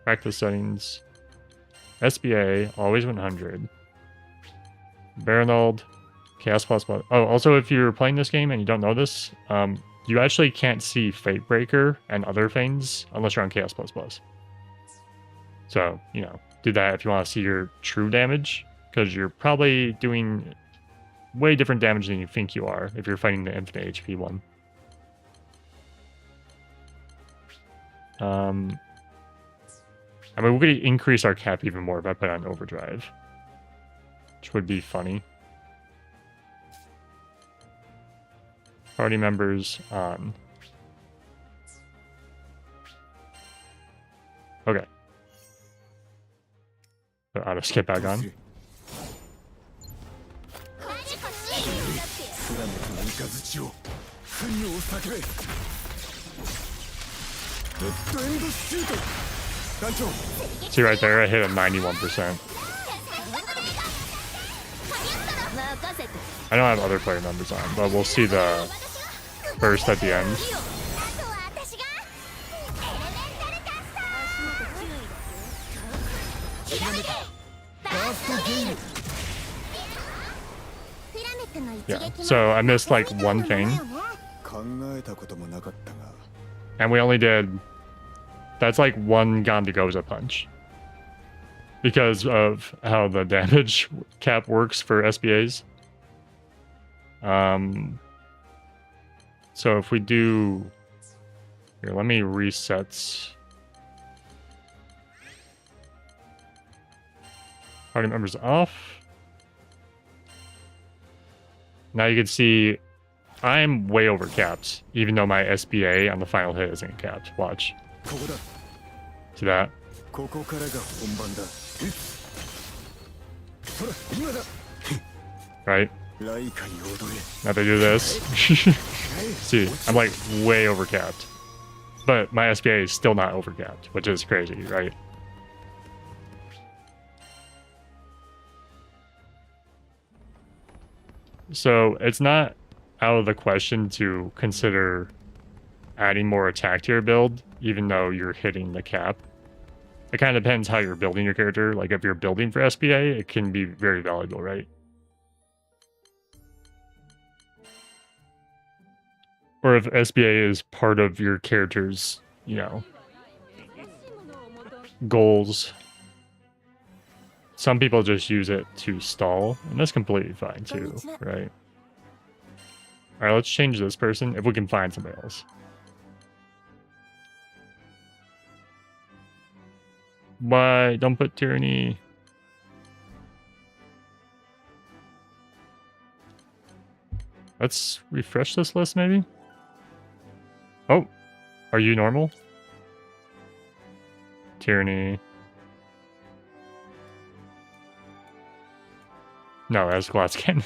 Practice settings. SBA, always 100. Baronald, Chaos plus. Oh, also if you're playing this game and you don't know this, you actually can't see Fatebreaker and other things unless you're on Chaos plus. So, you know, do that if you want to see your true damage, because you're probably doing way different damage than you think you are if you're fighting the infinite HP one. I mean, we're going to increase our cap even more if I put on overdrive, which would be funny. Party members on. Okay. So auto skip back on. See right there, I hit a 91%. I don't have other player numbers on, but we'll see the burst at the end. Yeah, so I missed like one thing. And we only did... That's like one Gondagoza punch. Because of how the damage cap works for SBAs. So if we do... Here, let me reset. Party members off. Now you can see I'm way over capped, even though my SBA on the final hit isn't capped. Watch. See that? Right? Now they do this. See, I'm like way over capped. But my SBA is still not over capped, which is crazy, right? So it's not out of the question to consider adding more attack to your build, even though you're hitting the cap. It kind of depends how you're building your character. Like if you're building for SBA, it can be very valuable, right? Or if SBA is part of your character's, you know, goals. Some people just use it to stall, and that's completely fine too, right? Alright, let's change this person if we can find somebody else. Why? Don't put tyranny. Let's refresh this list, maybe? Oh, are you normal? Tyranny. No, that's Glasskin.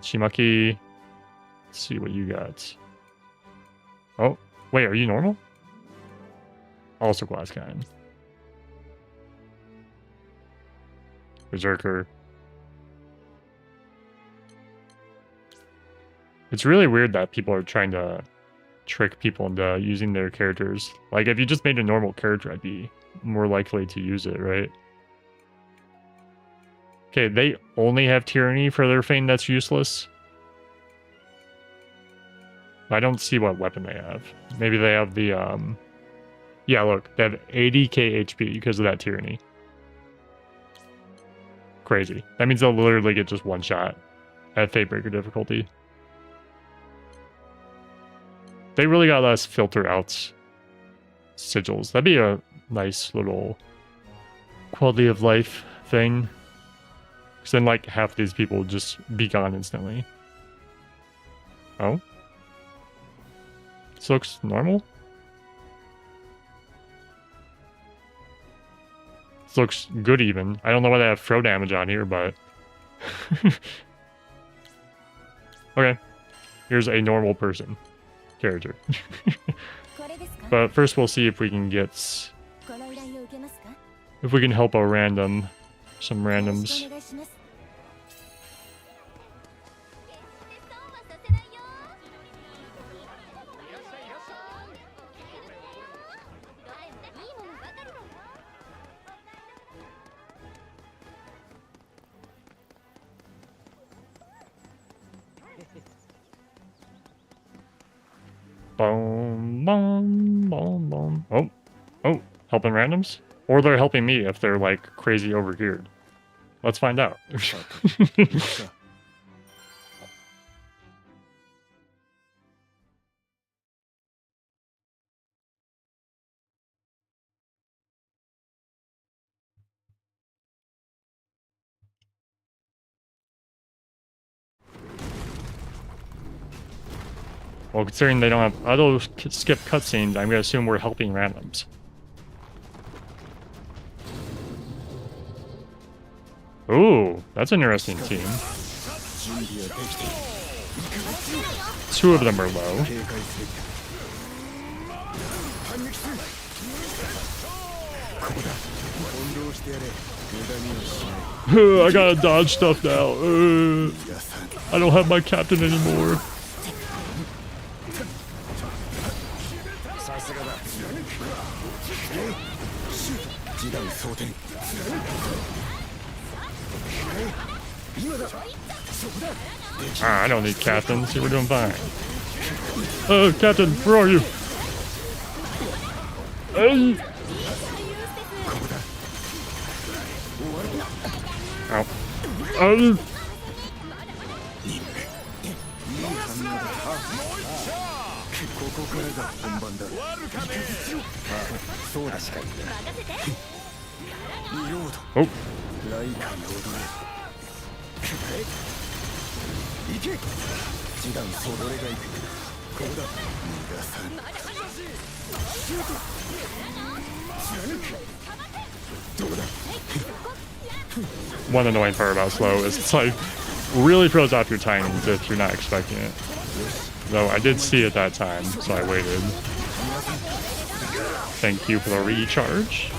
Chimaki. Let's see what you got. Oh, wait, are you normal? Also Glasskin. Berserker. It's really weird that people are trying to trick people into using their characters. Like, if you just made a normal character, I'd be more likely to use it, right? Okay, they only have Tyranny for their Feign that's useless. I don't see what weapon they have. Maybe they have the, yeah, look, they have 80k HP because of that Tyranny. Crazy. That means they'll literally get just one shot at Fatebreaker difficulty. They really got us filter out Sigils. That'd be a nice little quality of life thing. Because then, like, half these people would just be gone instantly. Oh? This looks normal? This looks good even. I don't know why they have throw damage on here, but... Okay. Here's a normal person. Character. But first we'll see if we can get... If we can help a random... Some randoms. Boom, boom, boom, boom. Oh, oh, helping randoms? Or they're helping me if they're like crazy overgeared. Let's find out. Well, considering they don't have auto skip cutscenes, I'm gonna assume we're helping randoms. Ooh, that's an interesting team. 2 of them are low. I gotta dodge stuff now. I don't have my captain anymore. I don't need captains. We're doing fine. Captain, where are you? Ow. Oh. One annoying part about slow is it's like really throws off your timings if you're not expecting it. Though I did see it that time, so I waited. Thank you for the recharge.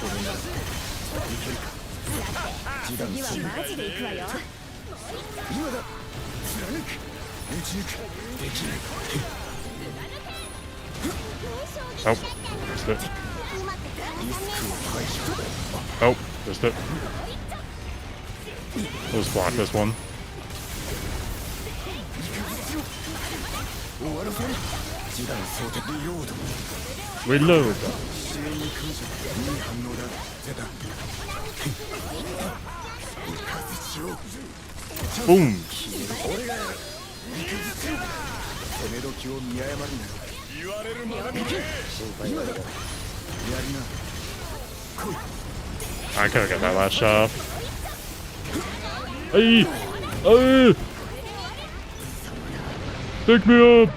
Oh, missed it. Oh, missed it. We'll just block this one. Reload. Boom. I could have got that last shot. Hey! Hey! Pick me up!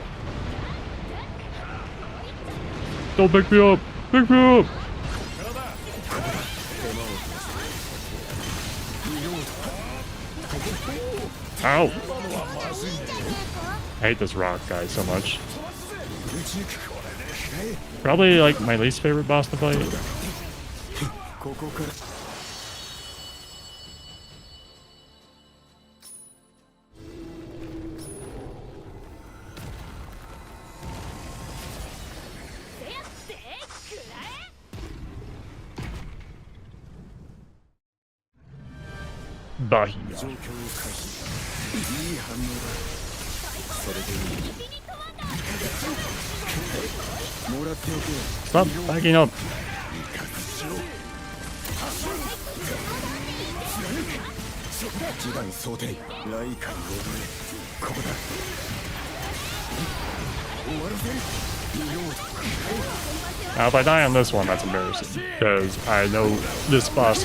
Don't pick me up! Pick me up! Ow! I hate this rock guy so much. Probably like my least favorite boss to fight. Bahia. Stop backing up. Now, if I die on this one, that's embarrassing, because I know this boss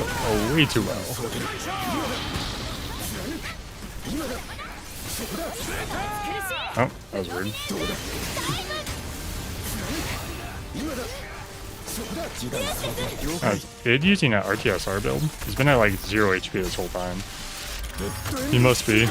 way too well. Oh, that was weird. Id using an RTSR build? He's been at like 0 HP this whole time. He must be.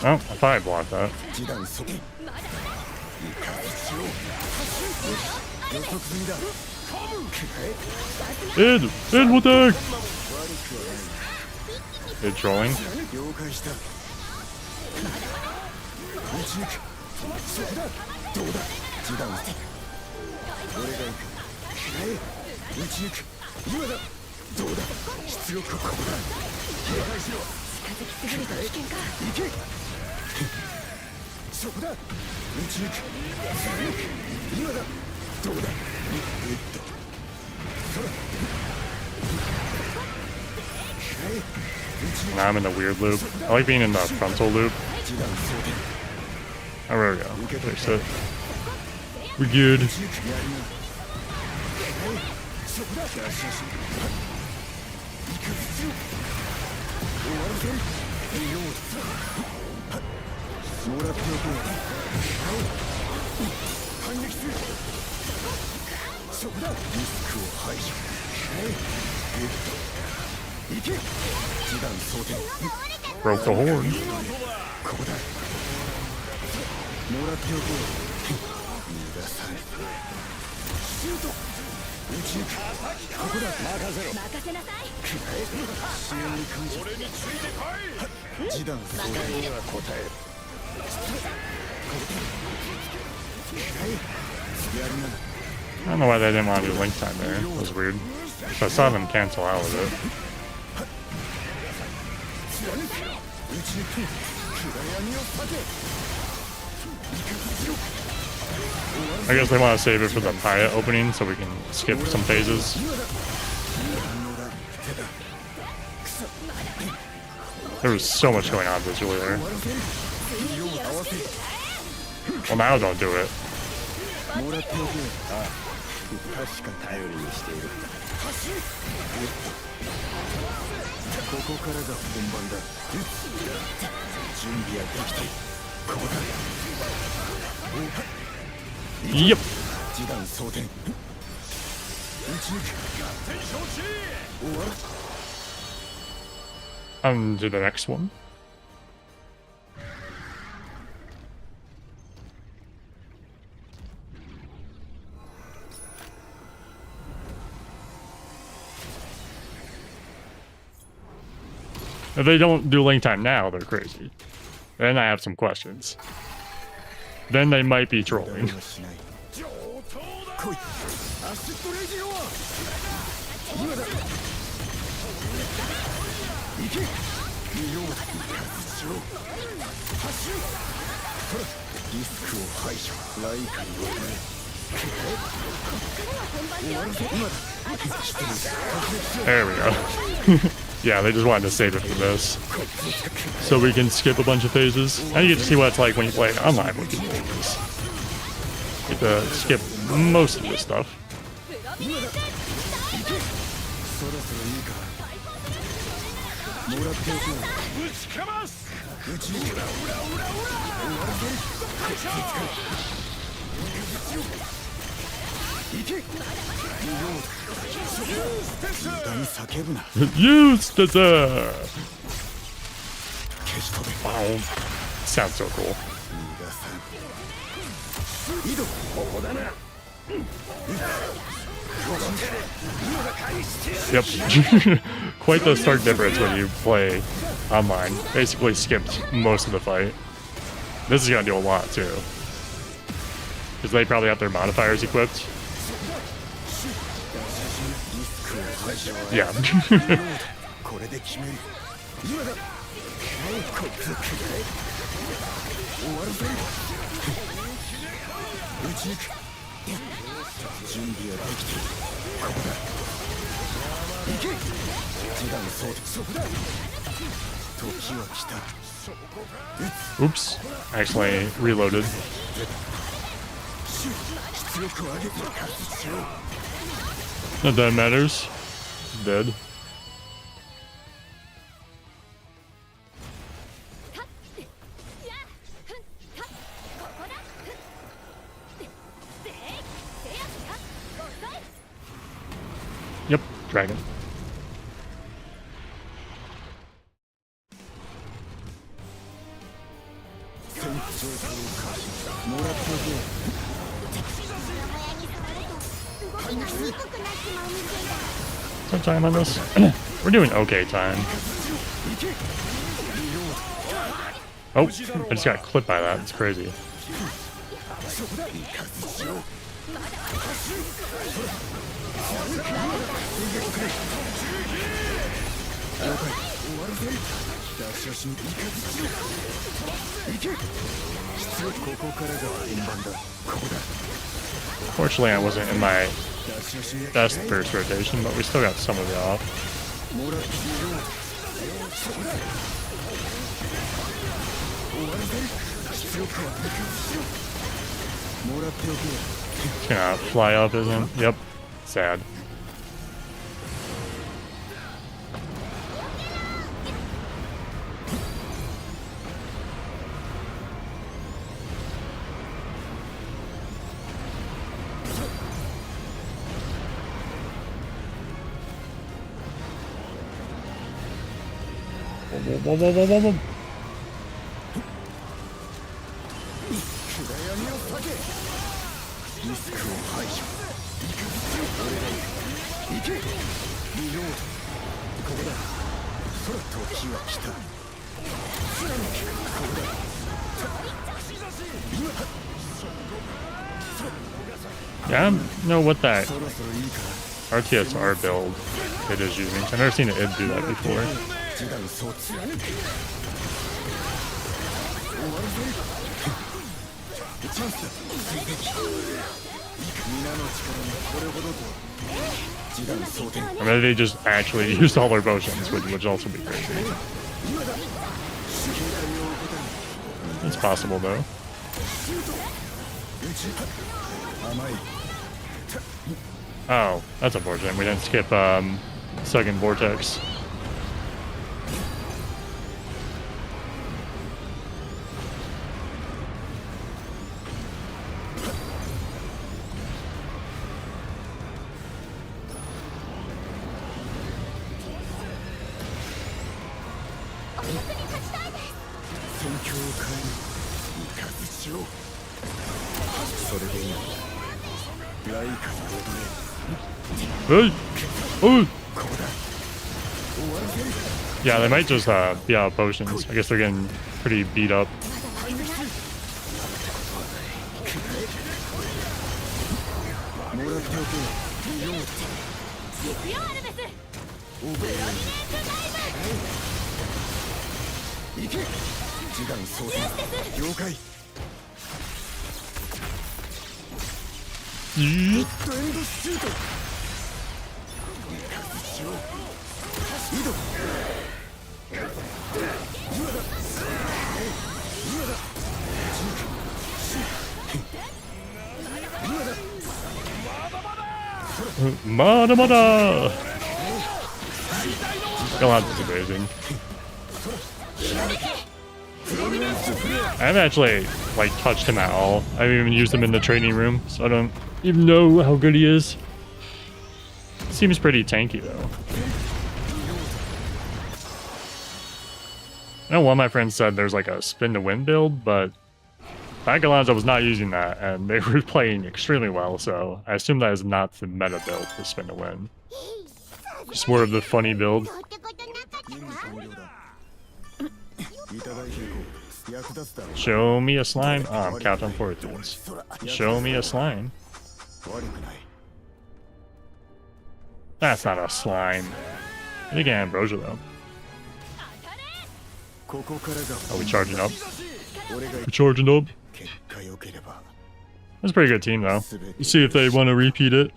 Oh, I thought I blocked that. Id, what the heck? Id trolling. Now I'm in the weird loop. I like being in the frontal loop. Oh, there we go. Fix it. We're good. Broke the horn. I don't know why they didn't want to do link time there. It was weird. So I saw them cancel out of it. I guess they want to save it for the Paya opening so we can skip some phases. There was so much going on this earlier. Well, now don't do it. Yep. On to the next one. If they don't do link time now, they're crazy. Then I have some questions. Then they might be trolling. There we go. Yeah, they just wanted to save it for this. So we can skip a bunch of phases. And you get to see what it's like when you play online with people. You get to skip most of this stuff. Eustace! Wow. Sounds so cool. Yep. Quite the stark difference when you play online. Basically skipped most of the fight. This is gonna do a lot too. Because they probably have their modifiers equipped. Yeah. Oops. I actually reloaded. Not that matters. Dead. Yep, dragon. Some time on this? We're doing okay time. Oh, I just got clipped by that. It's crazy. Fortunately, I wasn't in my best first rotation, but we still got some of it off. It's gonna fly up, isn't it? Yep. Sad. Whoa. Yeah, I don't know what that RTSR build it is using. I've never seen it do that before. I mean, they just actually used all their potions, which would also be crazy. It's possible, though. Oh, that's unfortunate. We didn't skip second vortex. Yeah, they might just be out of potions. I guess they're getting pretty beat up. Mada! God, that's amazing. I haven't actually, like, touched him at all. I haven't even used him in the training room, so I don't even know how good he is. Seems pretty tanky, though. I know one of my friends said there's, like, a spin to win build, but Galans, I was not using that, and they were playing extremely well, so I assume that is not the meta build to spin to win. Just more of the funny build. Show me a slime. Oh, I'm capped on fortunes. Show me a slime. That's not a slime. I think ambrosia though. Are we charging up? We're charging up. That's a pretty good team though. Let's see if they want to repeat it.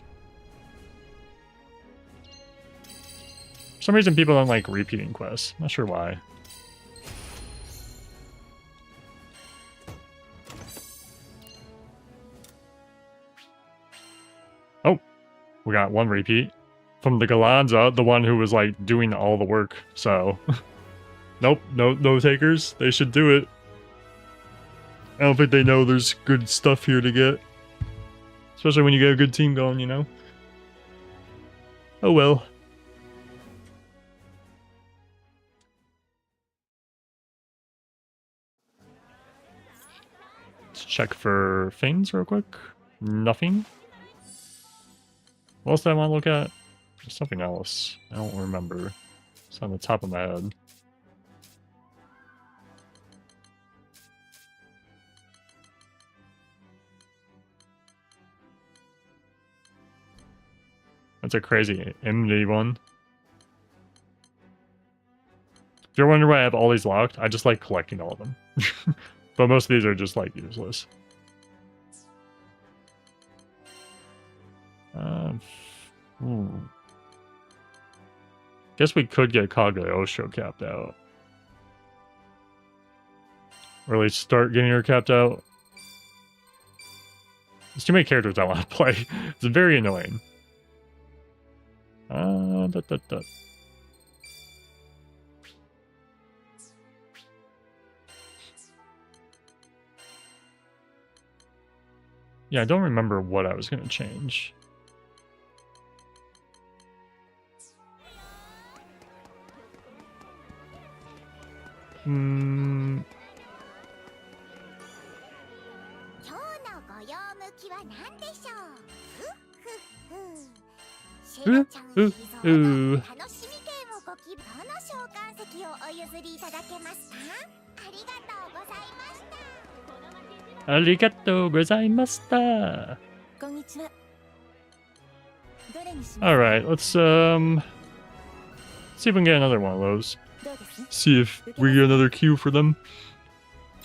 For some reason people don't like repeating quests. Not sure why. Oh, we got one repeat. From the Galanza, the one who was like doing all the work, so nope, no takers. They should do it. I don't think they know there's good stuff here to get. Especially when you get a good team going, you know? Oh well. Let's check for things real quick. Nothing. What else do I want to look at? There's something else. I don't remember. It's on the top of my head. That's a crazy MD one. If you're wondering why I have all these locked, I just like collecting all of them. But most of these are just like useless. Guess we could get Cagliostro capped out. Or at least start getting her capped out. There's too many characters I want to play. It's very annoying. Yeah, I don't remember what I was going to change. Arigatou gozaimashita. Alright, let's see if we can get another one of those. See if we get another queue for them.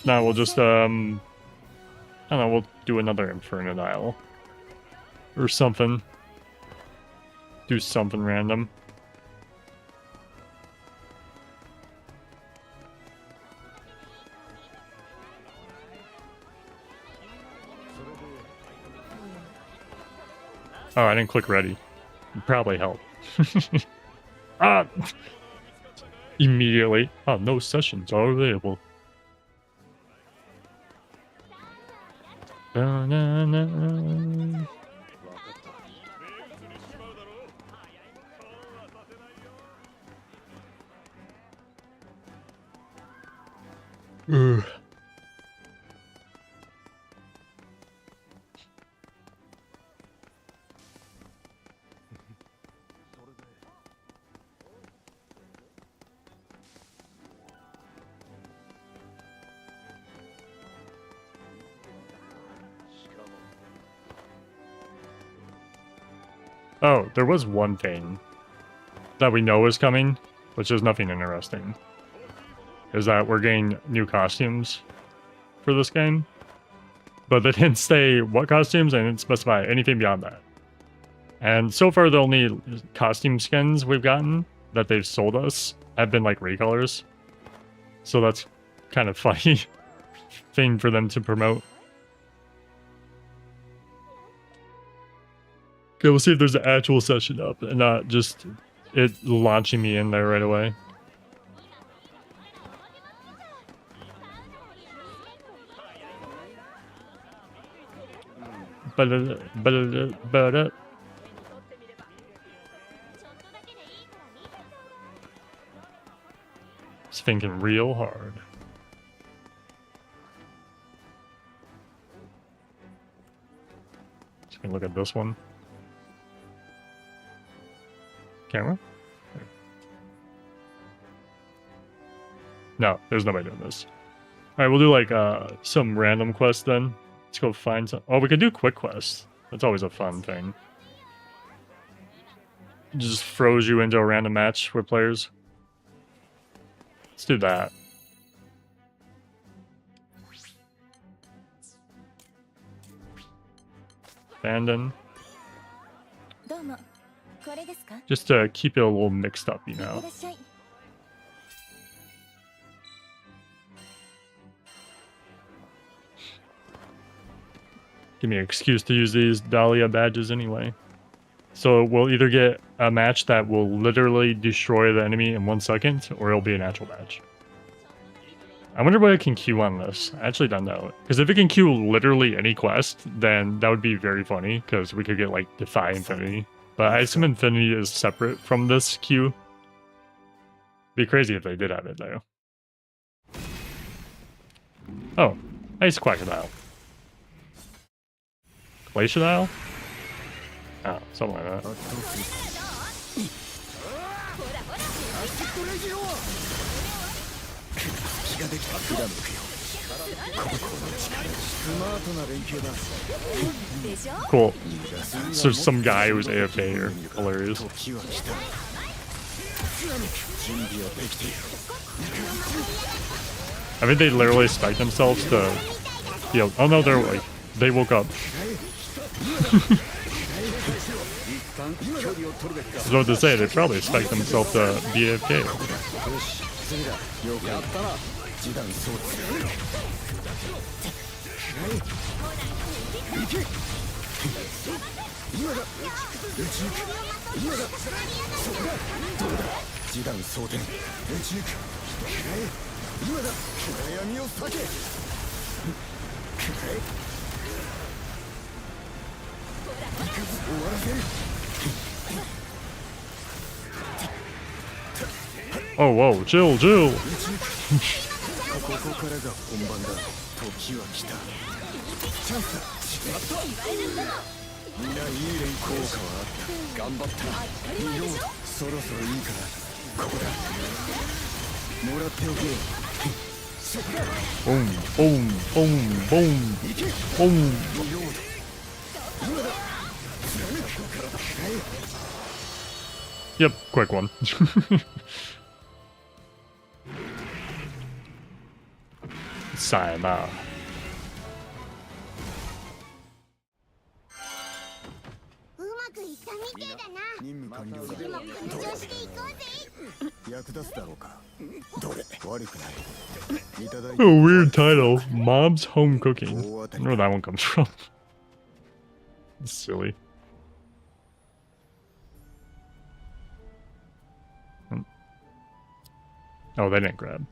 Now we'll just I don't know, we'll do another Infernodile. Or something. Do something random. Oh, I didn't click ready. It'd probably help. Ah! Immediately. Oh, no sessions are available. Da-na-na. Ugh. Oh, there was one thing that we know is coming, which is nothing interesting. Is that we're getting new costumes for this game. But they didn't say what costumes and didn't specify anything beyond that. And so far the only costume skins we've gotten that they've sold us have been like recolors. So that's kind of funny thing for them to promote. Okay, we'll see if there's an actual session up and not just it launching me in there right away. It's thinking real hard. And look at this one. Camera? No, there's nobody doing this. Alright, we'll do like some random quests then. Let's go find some. Oh, we can do quick quests. That's always a fun thing. It just throws you into a random match with players. Let's do that. Abandon. Just to keep it a little mixed up, you know. Give me an excuse to use these Dahlia badges anyway. So we'll either get a match that will literally destroy the enemy in 1 second, or it'll be a natural badge. I wonder what it can queue on this. I actually don't know. Because if it can queue literally any quest, then that would be very funny, because we could get like Defy Infinity. But I assume Infinity is separate from this queue. Be crazy if they did have it though. Oh, Ice Crocodile. Glaciadile? Oh, something like that. Cool. So some guy who's AFK here. Hilarious. I think they literally spiked themselves to... Yeah, oh no, they're like... They woke up. I was about to say, they probably spiked themselves to be AFK. Oh, whoa, chill, chill. Boom, boom, boom, boom, boom. Yep, quick one. Sayonara. Oh, weird title. Mom's Home Cooking. I don't know where that one comes from. It's silly. Oh, they didn't grab.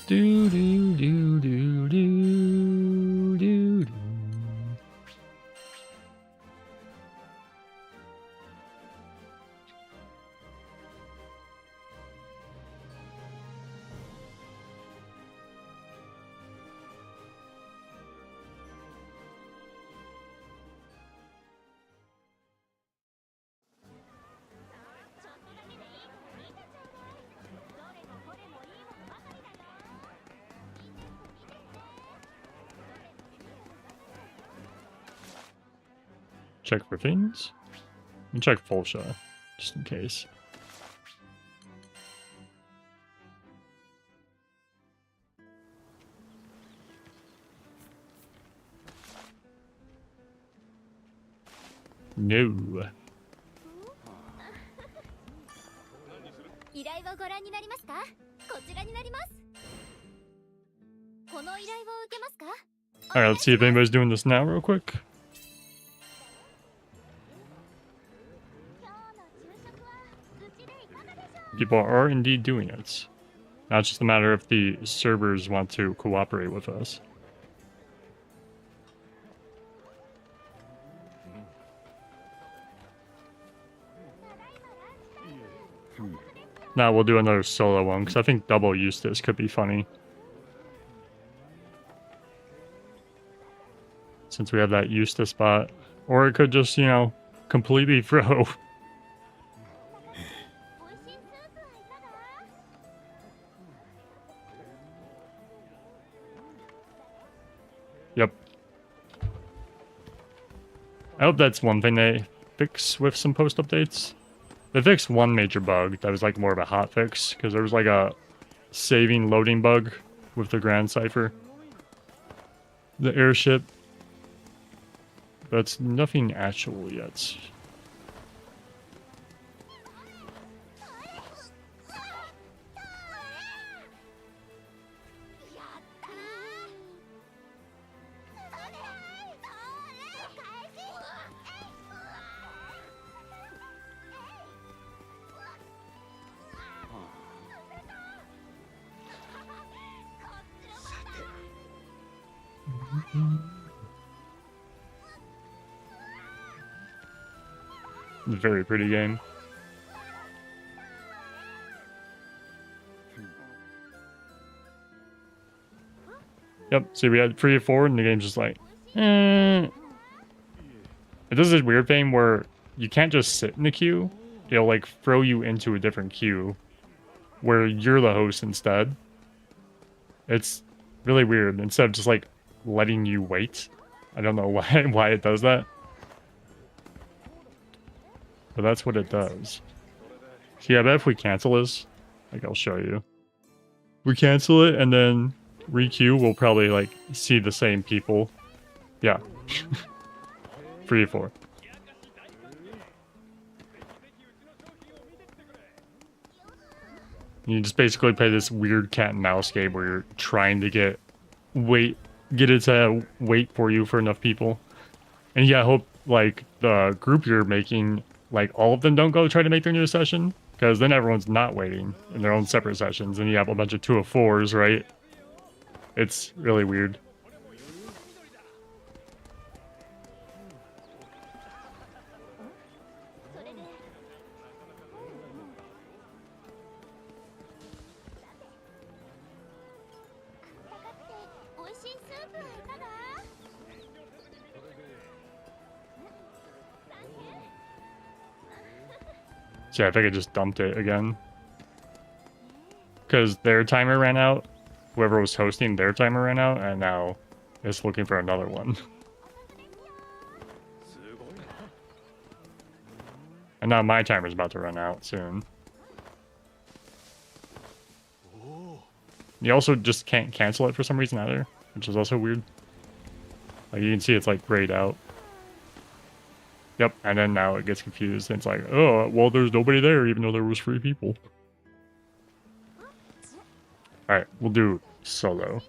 Do do do do do do. Check for things. And check Fulsha, just in case. No. Alright, let's see if anybody's doing this now real quick. People are indeed doing it. Now it's just a matter if the servers want to cooperate with us. Now we'll do another solo one, because I think double Eustace could be funny. Since we have that Eustace spot. Or it could just, you know, completely throw. Yep. I hope that's one thing they fix with some post updates. They fixed one major bug that was like more of a hot fix, because there was like a saving loading bug with the Grand Cipher. The airship. That's nothing actual yet. It's a very pretty game. Yep, see we had 3 or 4 and the game's just like, It does this weird thing where you can't just sit in the queue. It'll like throw you into a different queue where you're the host instead. It's really weird. Instead of just like letting you wait. I don't know why it does that. But that's what it does. So yeah, I bet if we cancel this, like I'll show you. We cancel it and then re-queue, we'll probably like see the same people. Yeah. 3 or 4. You just basically play this weird cat and mouse game where you're trying to get it to wait for you for enough people. And yeah, I hope like the group you're making, like all of them don't go try to make their new session, because then everyone's not waiting in their own separate sessions and you have a bunch of 2 of 4s, right? It's really weird. So yeah, I think I just dumped it again. Because their timer ran out. Whoever was hosting, their timer ran out, and now it's looking for another one. And now my timer's about to run out soon. You also just can't cancel it for some reason either, which is also weird. Like you can see it's like grayed out. Yep, and then now it gets confused and it's like, oh, well there's nobody there even though there was 3 people. Alright, we'll do solo.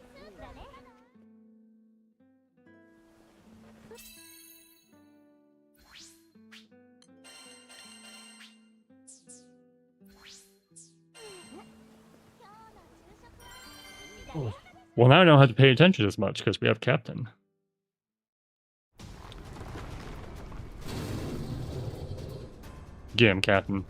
Well, now I don't have to pay attention as much because we have Captain. Get him, Captain.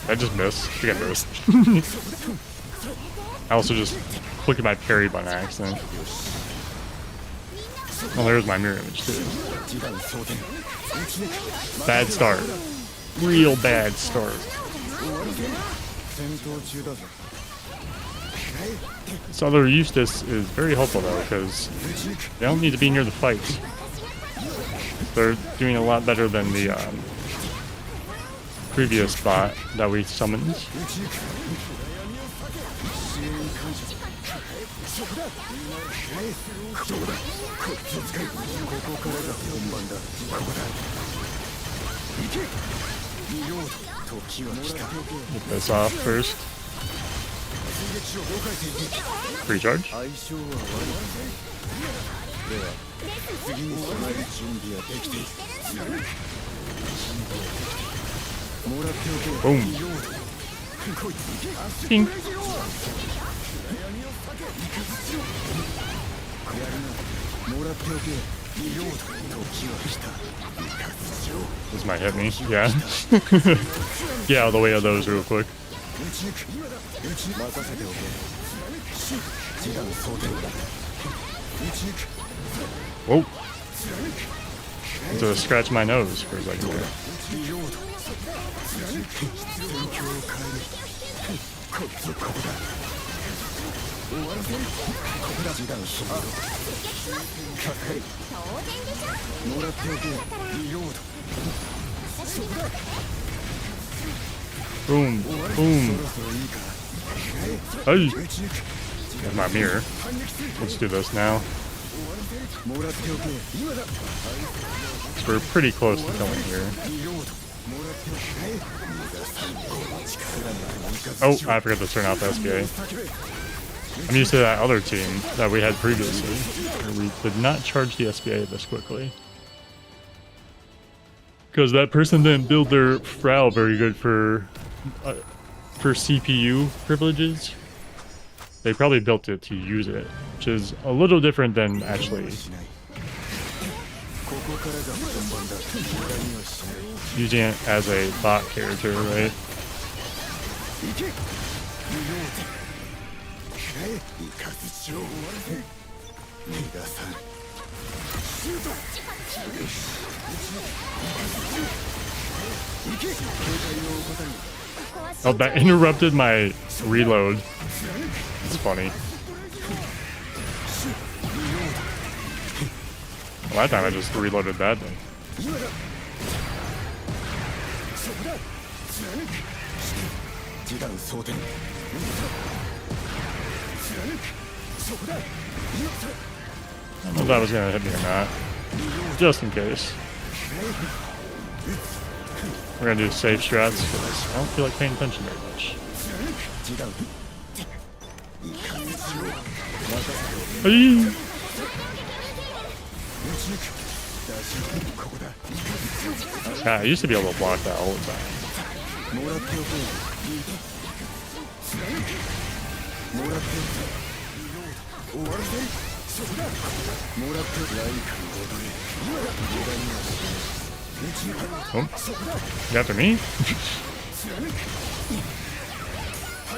I just missed. I think I missed. I also just clicked my parry button on accident. Oh, there's my mirror image too. Bad start. Real bad start. This other Eustace is very helpful though, because they don't need to be near the fight. They're doing a lot better than the previous bot that we summoned. Get this off first. Free charge. Boom. Pink. This might hit me. Yeah. Get out of the way of those real quick. Whoa. To scratch my nose for a second there. Boom, boom. Hey, there's my mirror. Let's do this now. So we're pretty close to killing here. Oh, I forgot to turn off the SBA. I'm used to that other team that we had previously, where we did not charge the SBA this quickly. Because that person didn't build their Frau very good for CPU privileges. They probably built it to use it, which is a little different than actually using it as a bot character, right? Oh, that interrupted my reload. It's funny. Well, that time I just reloaded badly. I don't know if that was gonna hit me or not. Just in case. We're gonna do safe strats because I don't feel like paying attention very much. Hey. I used to be able to block that all the time. Oh, you after me?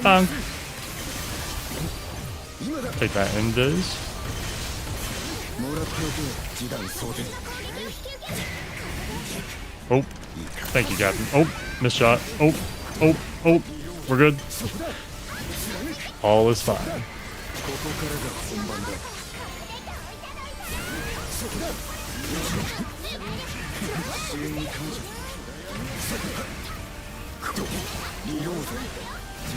Bonk. Take that Endbringer. Oh, thank you, Captain. Oh, missed shot. Oh, oh, oh, we're good. All is fine.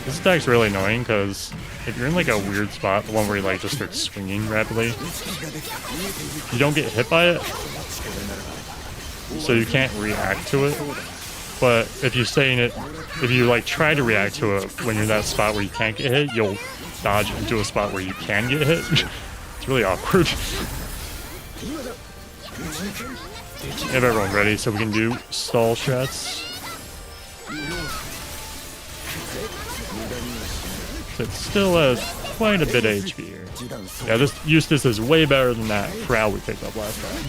This attack's really annoying because if you're in like a weird spot, the one where you like just start swinging rapidly, you don't get hit by it, so you can't react to it. But if you stay in it, if you like try to react to it when you're in that spot where you can't get hit, you'll dodge into a spot where you can get hit. It's really awkward. Have everyone ready so we can do stall strats. So it still has quite a bit of HP here. Yeah, this Eustace is way better than that Frau we picked up last time.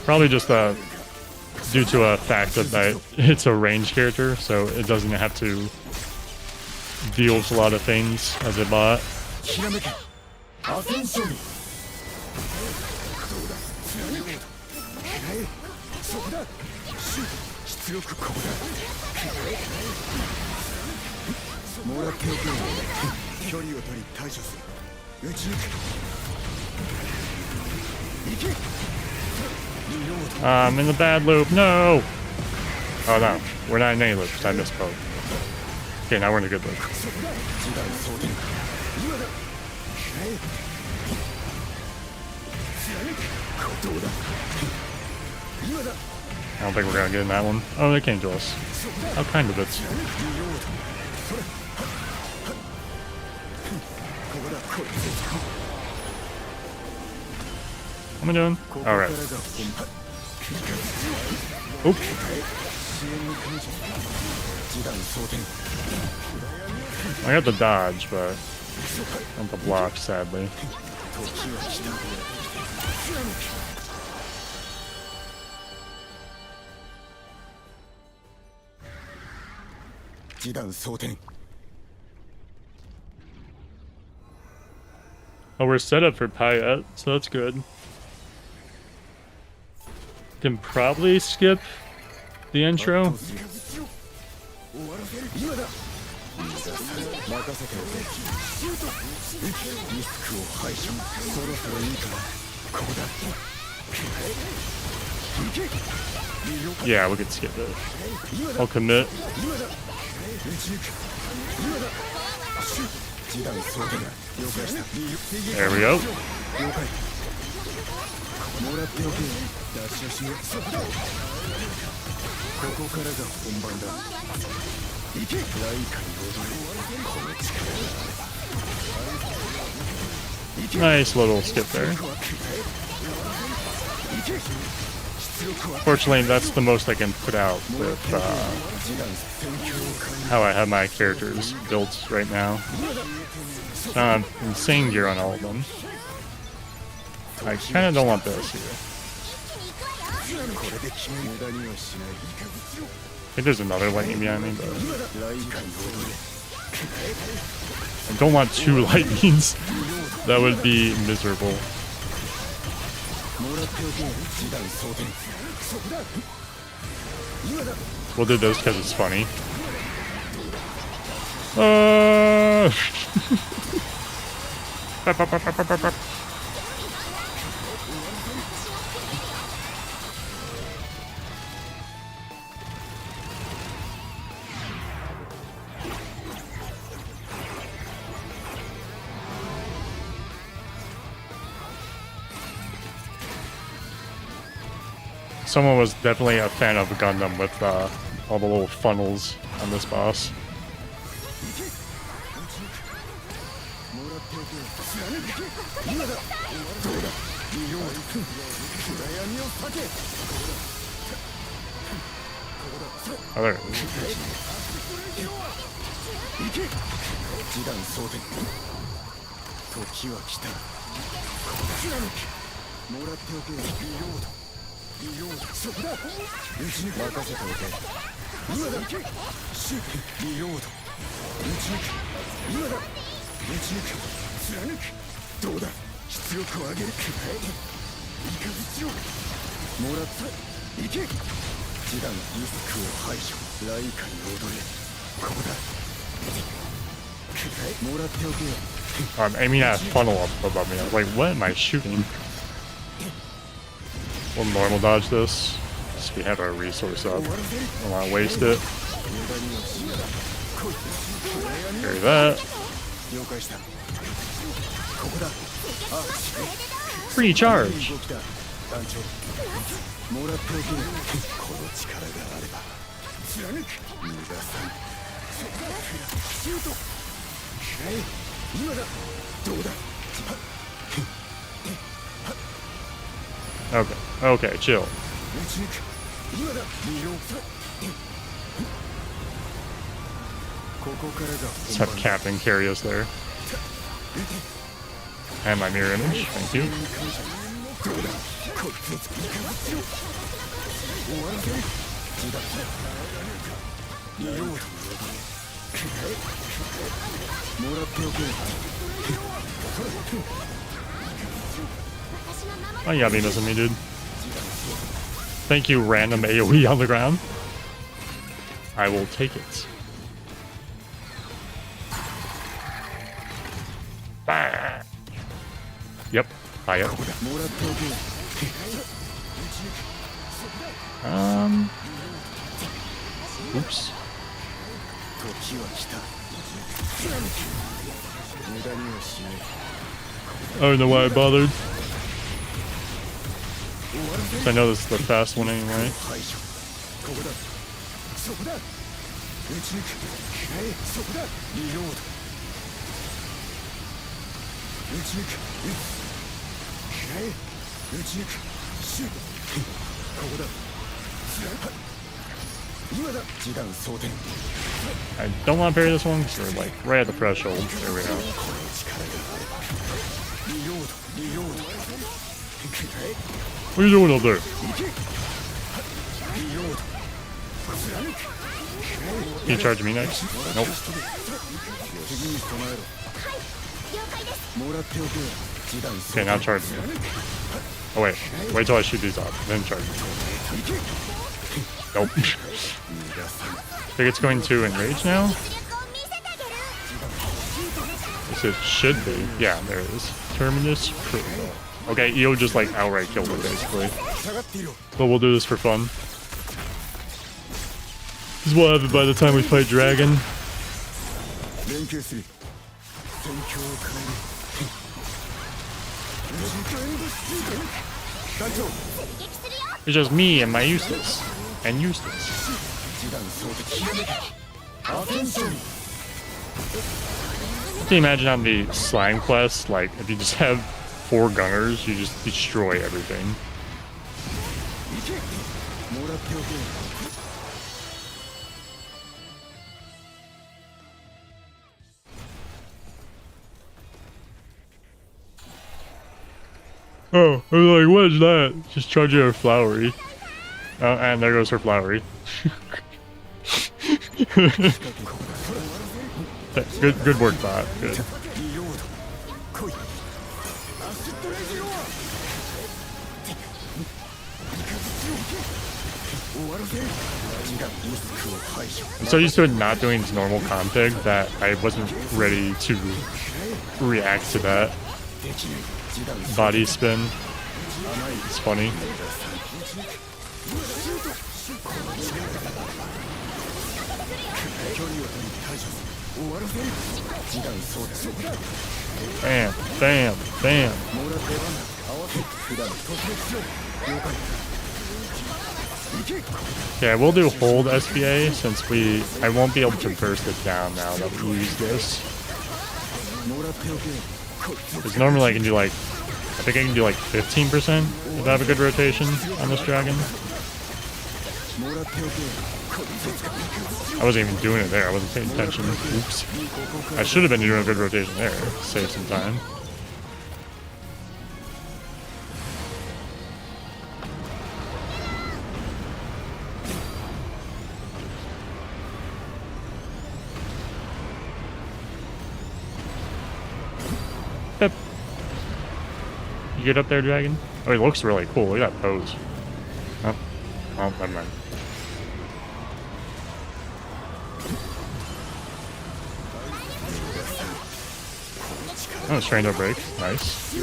Probably just due to a fact that it's a range character, so it doesn't have to deal with a lot of things as a bot. I'm in the bad loop. No! Oh no, we're not in any loop because I misspoke. Okay, now we're in a good loop. I don't think we're gonna get in that one. Oh, they came to us. How kind of it. What am I doing? Alright. Oop. I got the dodge, but not the block, sadly. Oh, we're set up for Payet, so that's good. Can probably skip the intro. Yeah, we could skip it. I'll commit. There we go. Nice little skip there. Fortunately, that's the most I can put out with how I have my characters built right now. Insane gear on all of them. I kind of don't want this here. I think there's another lightning behind me, but I don't want two lightnings. That would be miserable. We'll do this because it's funny. Someone was definitely a fan of Gundam with all the little funnels on this boss. Oh, there it is. I'm aiming at a funnel up above me. I was like, what am I shooting? We'll normal dodge this. So we have our resource up. I don't want to waste it. Carry that. Free charge. Okay, okay, chill. Let's have Captain carry us there. And my mirror image, thank you. Oh yeah, be missing me, dude. Thank you, random AoE on the ground. I will take it. Bah. Yep, fire. Oops. I don't know why I bothered. I know this is the fast one anyway. I don't want to parry this one because we're like right at the threshold. There we go. What are you doing up there? Can you charge me next? Nope. Okay, now charge me. Oh wait, wait till I shoot these off, then charge me. Nope. I think it's going to enrage now? Yes, it should be. Yeah, there it is. Terminus critical. Okay, EO just like outright killed it basically. But we'll do this for fun. This will happen by the time we fight Dragon. It's just me and my Eustace. And Eustace. Can you imagine on the slime quest, like if you just have 4 gunners, you just destroy everything. Oh, I was like, what is that? Just charge her flowery. Oh, and there goes her flowery. Good work, bot. Good. I'm so used to it not doing its normal config that I wasn't ready to react to that. Body spin. It's funny. Bam, bam, bam. Yeah, we'll do hold SBA since I won't be able to burst it down now that we use this. Because normally I can do like, I think I can do like 15% if I have a good rotation on this dragon. I wasn't even doing it there, I wasn't paying attention. Oops. I should have been doing a good rotation there, save some time. Pip. You get up there, dragon? Oh, he looks really cool. Look at that pose. Oh, oh, never mind. Oh, strain to break. Nice.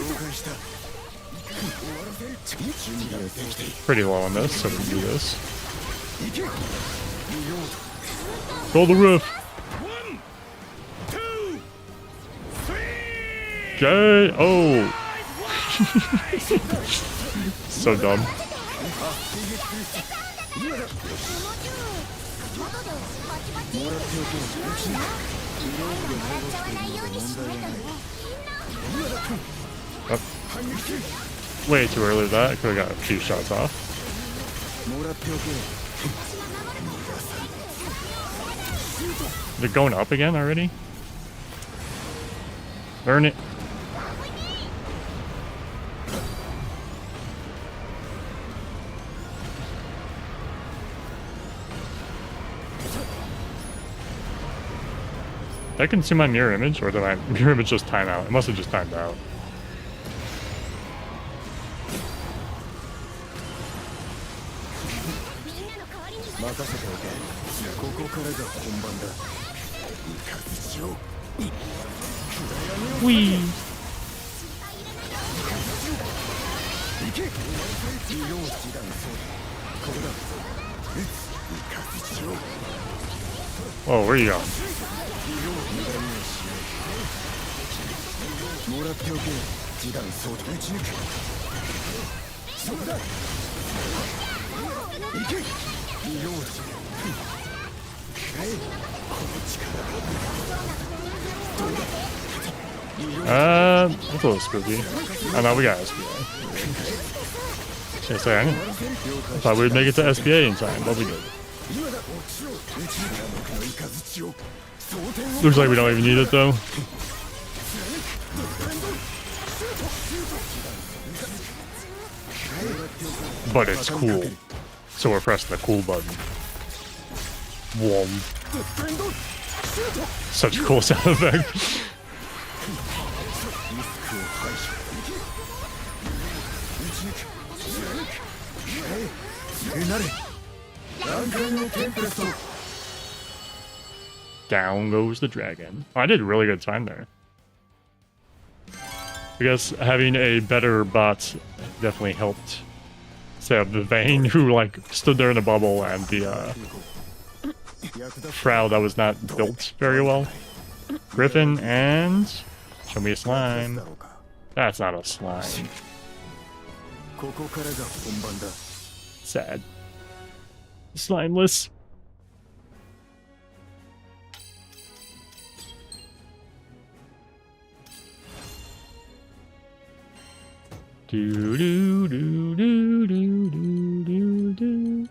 Pretty low on this, so we can do this. Roll the roof. Okay. Oh. So dumb. Oh. Way too early with that. Could have got a few shots off. They're going up again already? Burn it. Did I consume my mirror image, or did my mirror image just time out? It must have just timed out. Whee! Whoa, where are you going? That's a little spooky. Oh no, we got SBA. Can't say I thought we'd make it to SBA in time, but we did. Looks like we don't even need it though. But it's cool. So we're pressing the cool button. Whoa. Such a cool sound effect. Down goes the dragon. Oh, I did a really good time there. I guess having a better bot definitely helped. So the Vayne who like stood there in a bubble and the Shroud that was not built very well. Griffin and show me a slime. That's not a slime. Sad. Slimeless. Do do do do do do do do.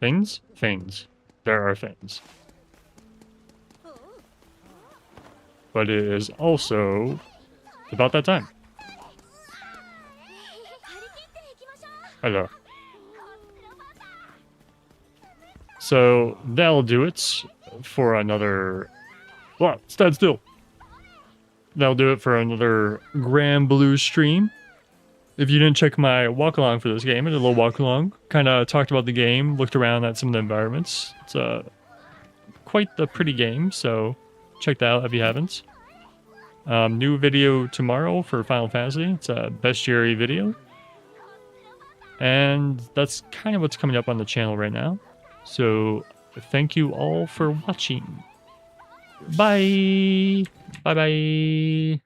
Things? Things. There are things. But it is also about that time. Hello. So that'll do it for another... What? Stand still. That'll do it for another Granblue stream. If you didn't check my walk-along for this game, I did a little walk-along. Kind of talked about the game, looked around at some of the environments. It's quite the pretty game, so check that out if you haven't. New video tomorrow for Final Fantasy. It's a bestiary video. And that's kind of what's coming up on the channel right now. So thank you all for watching. Bye! Bye-bye!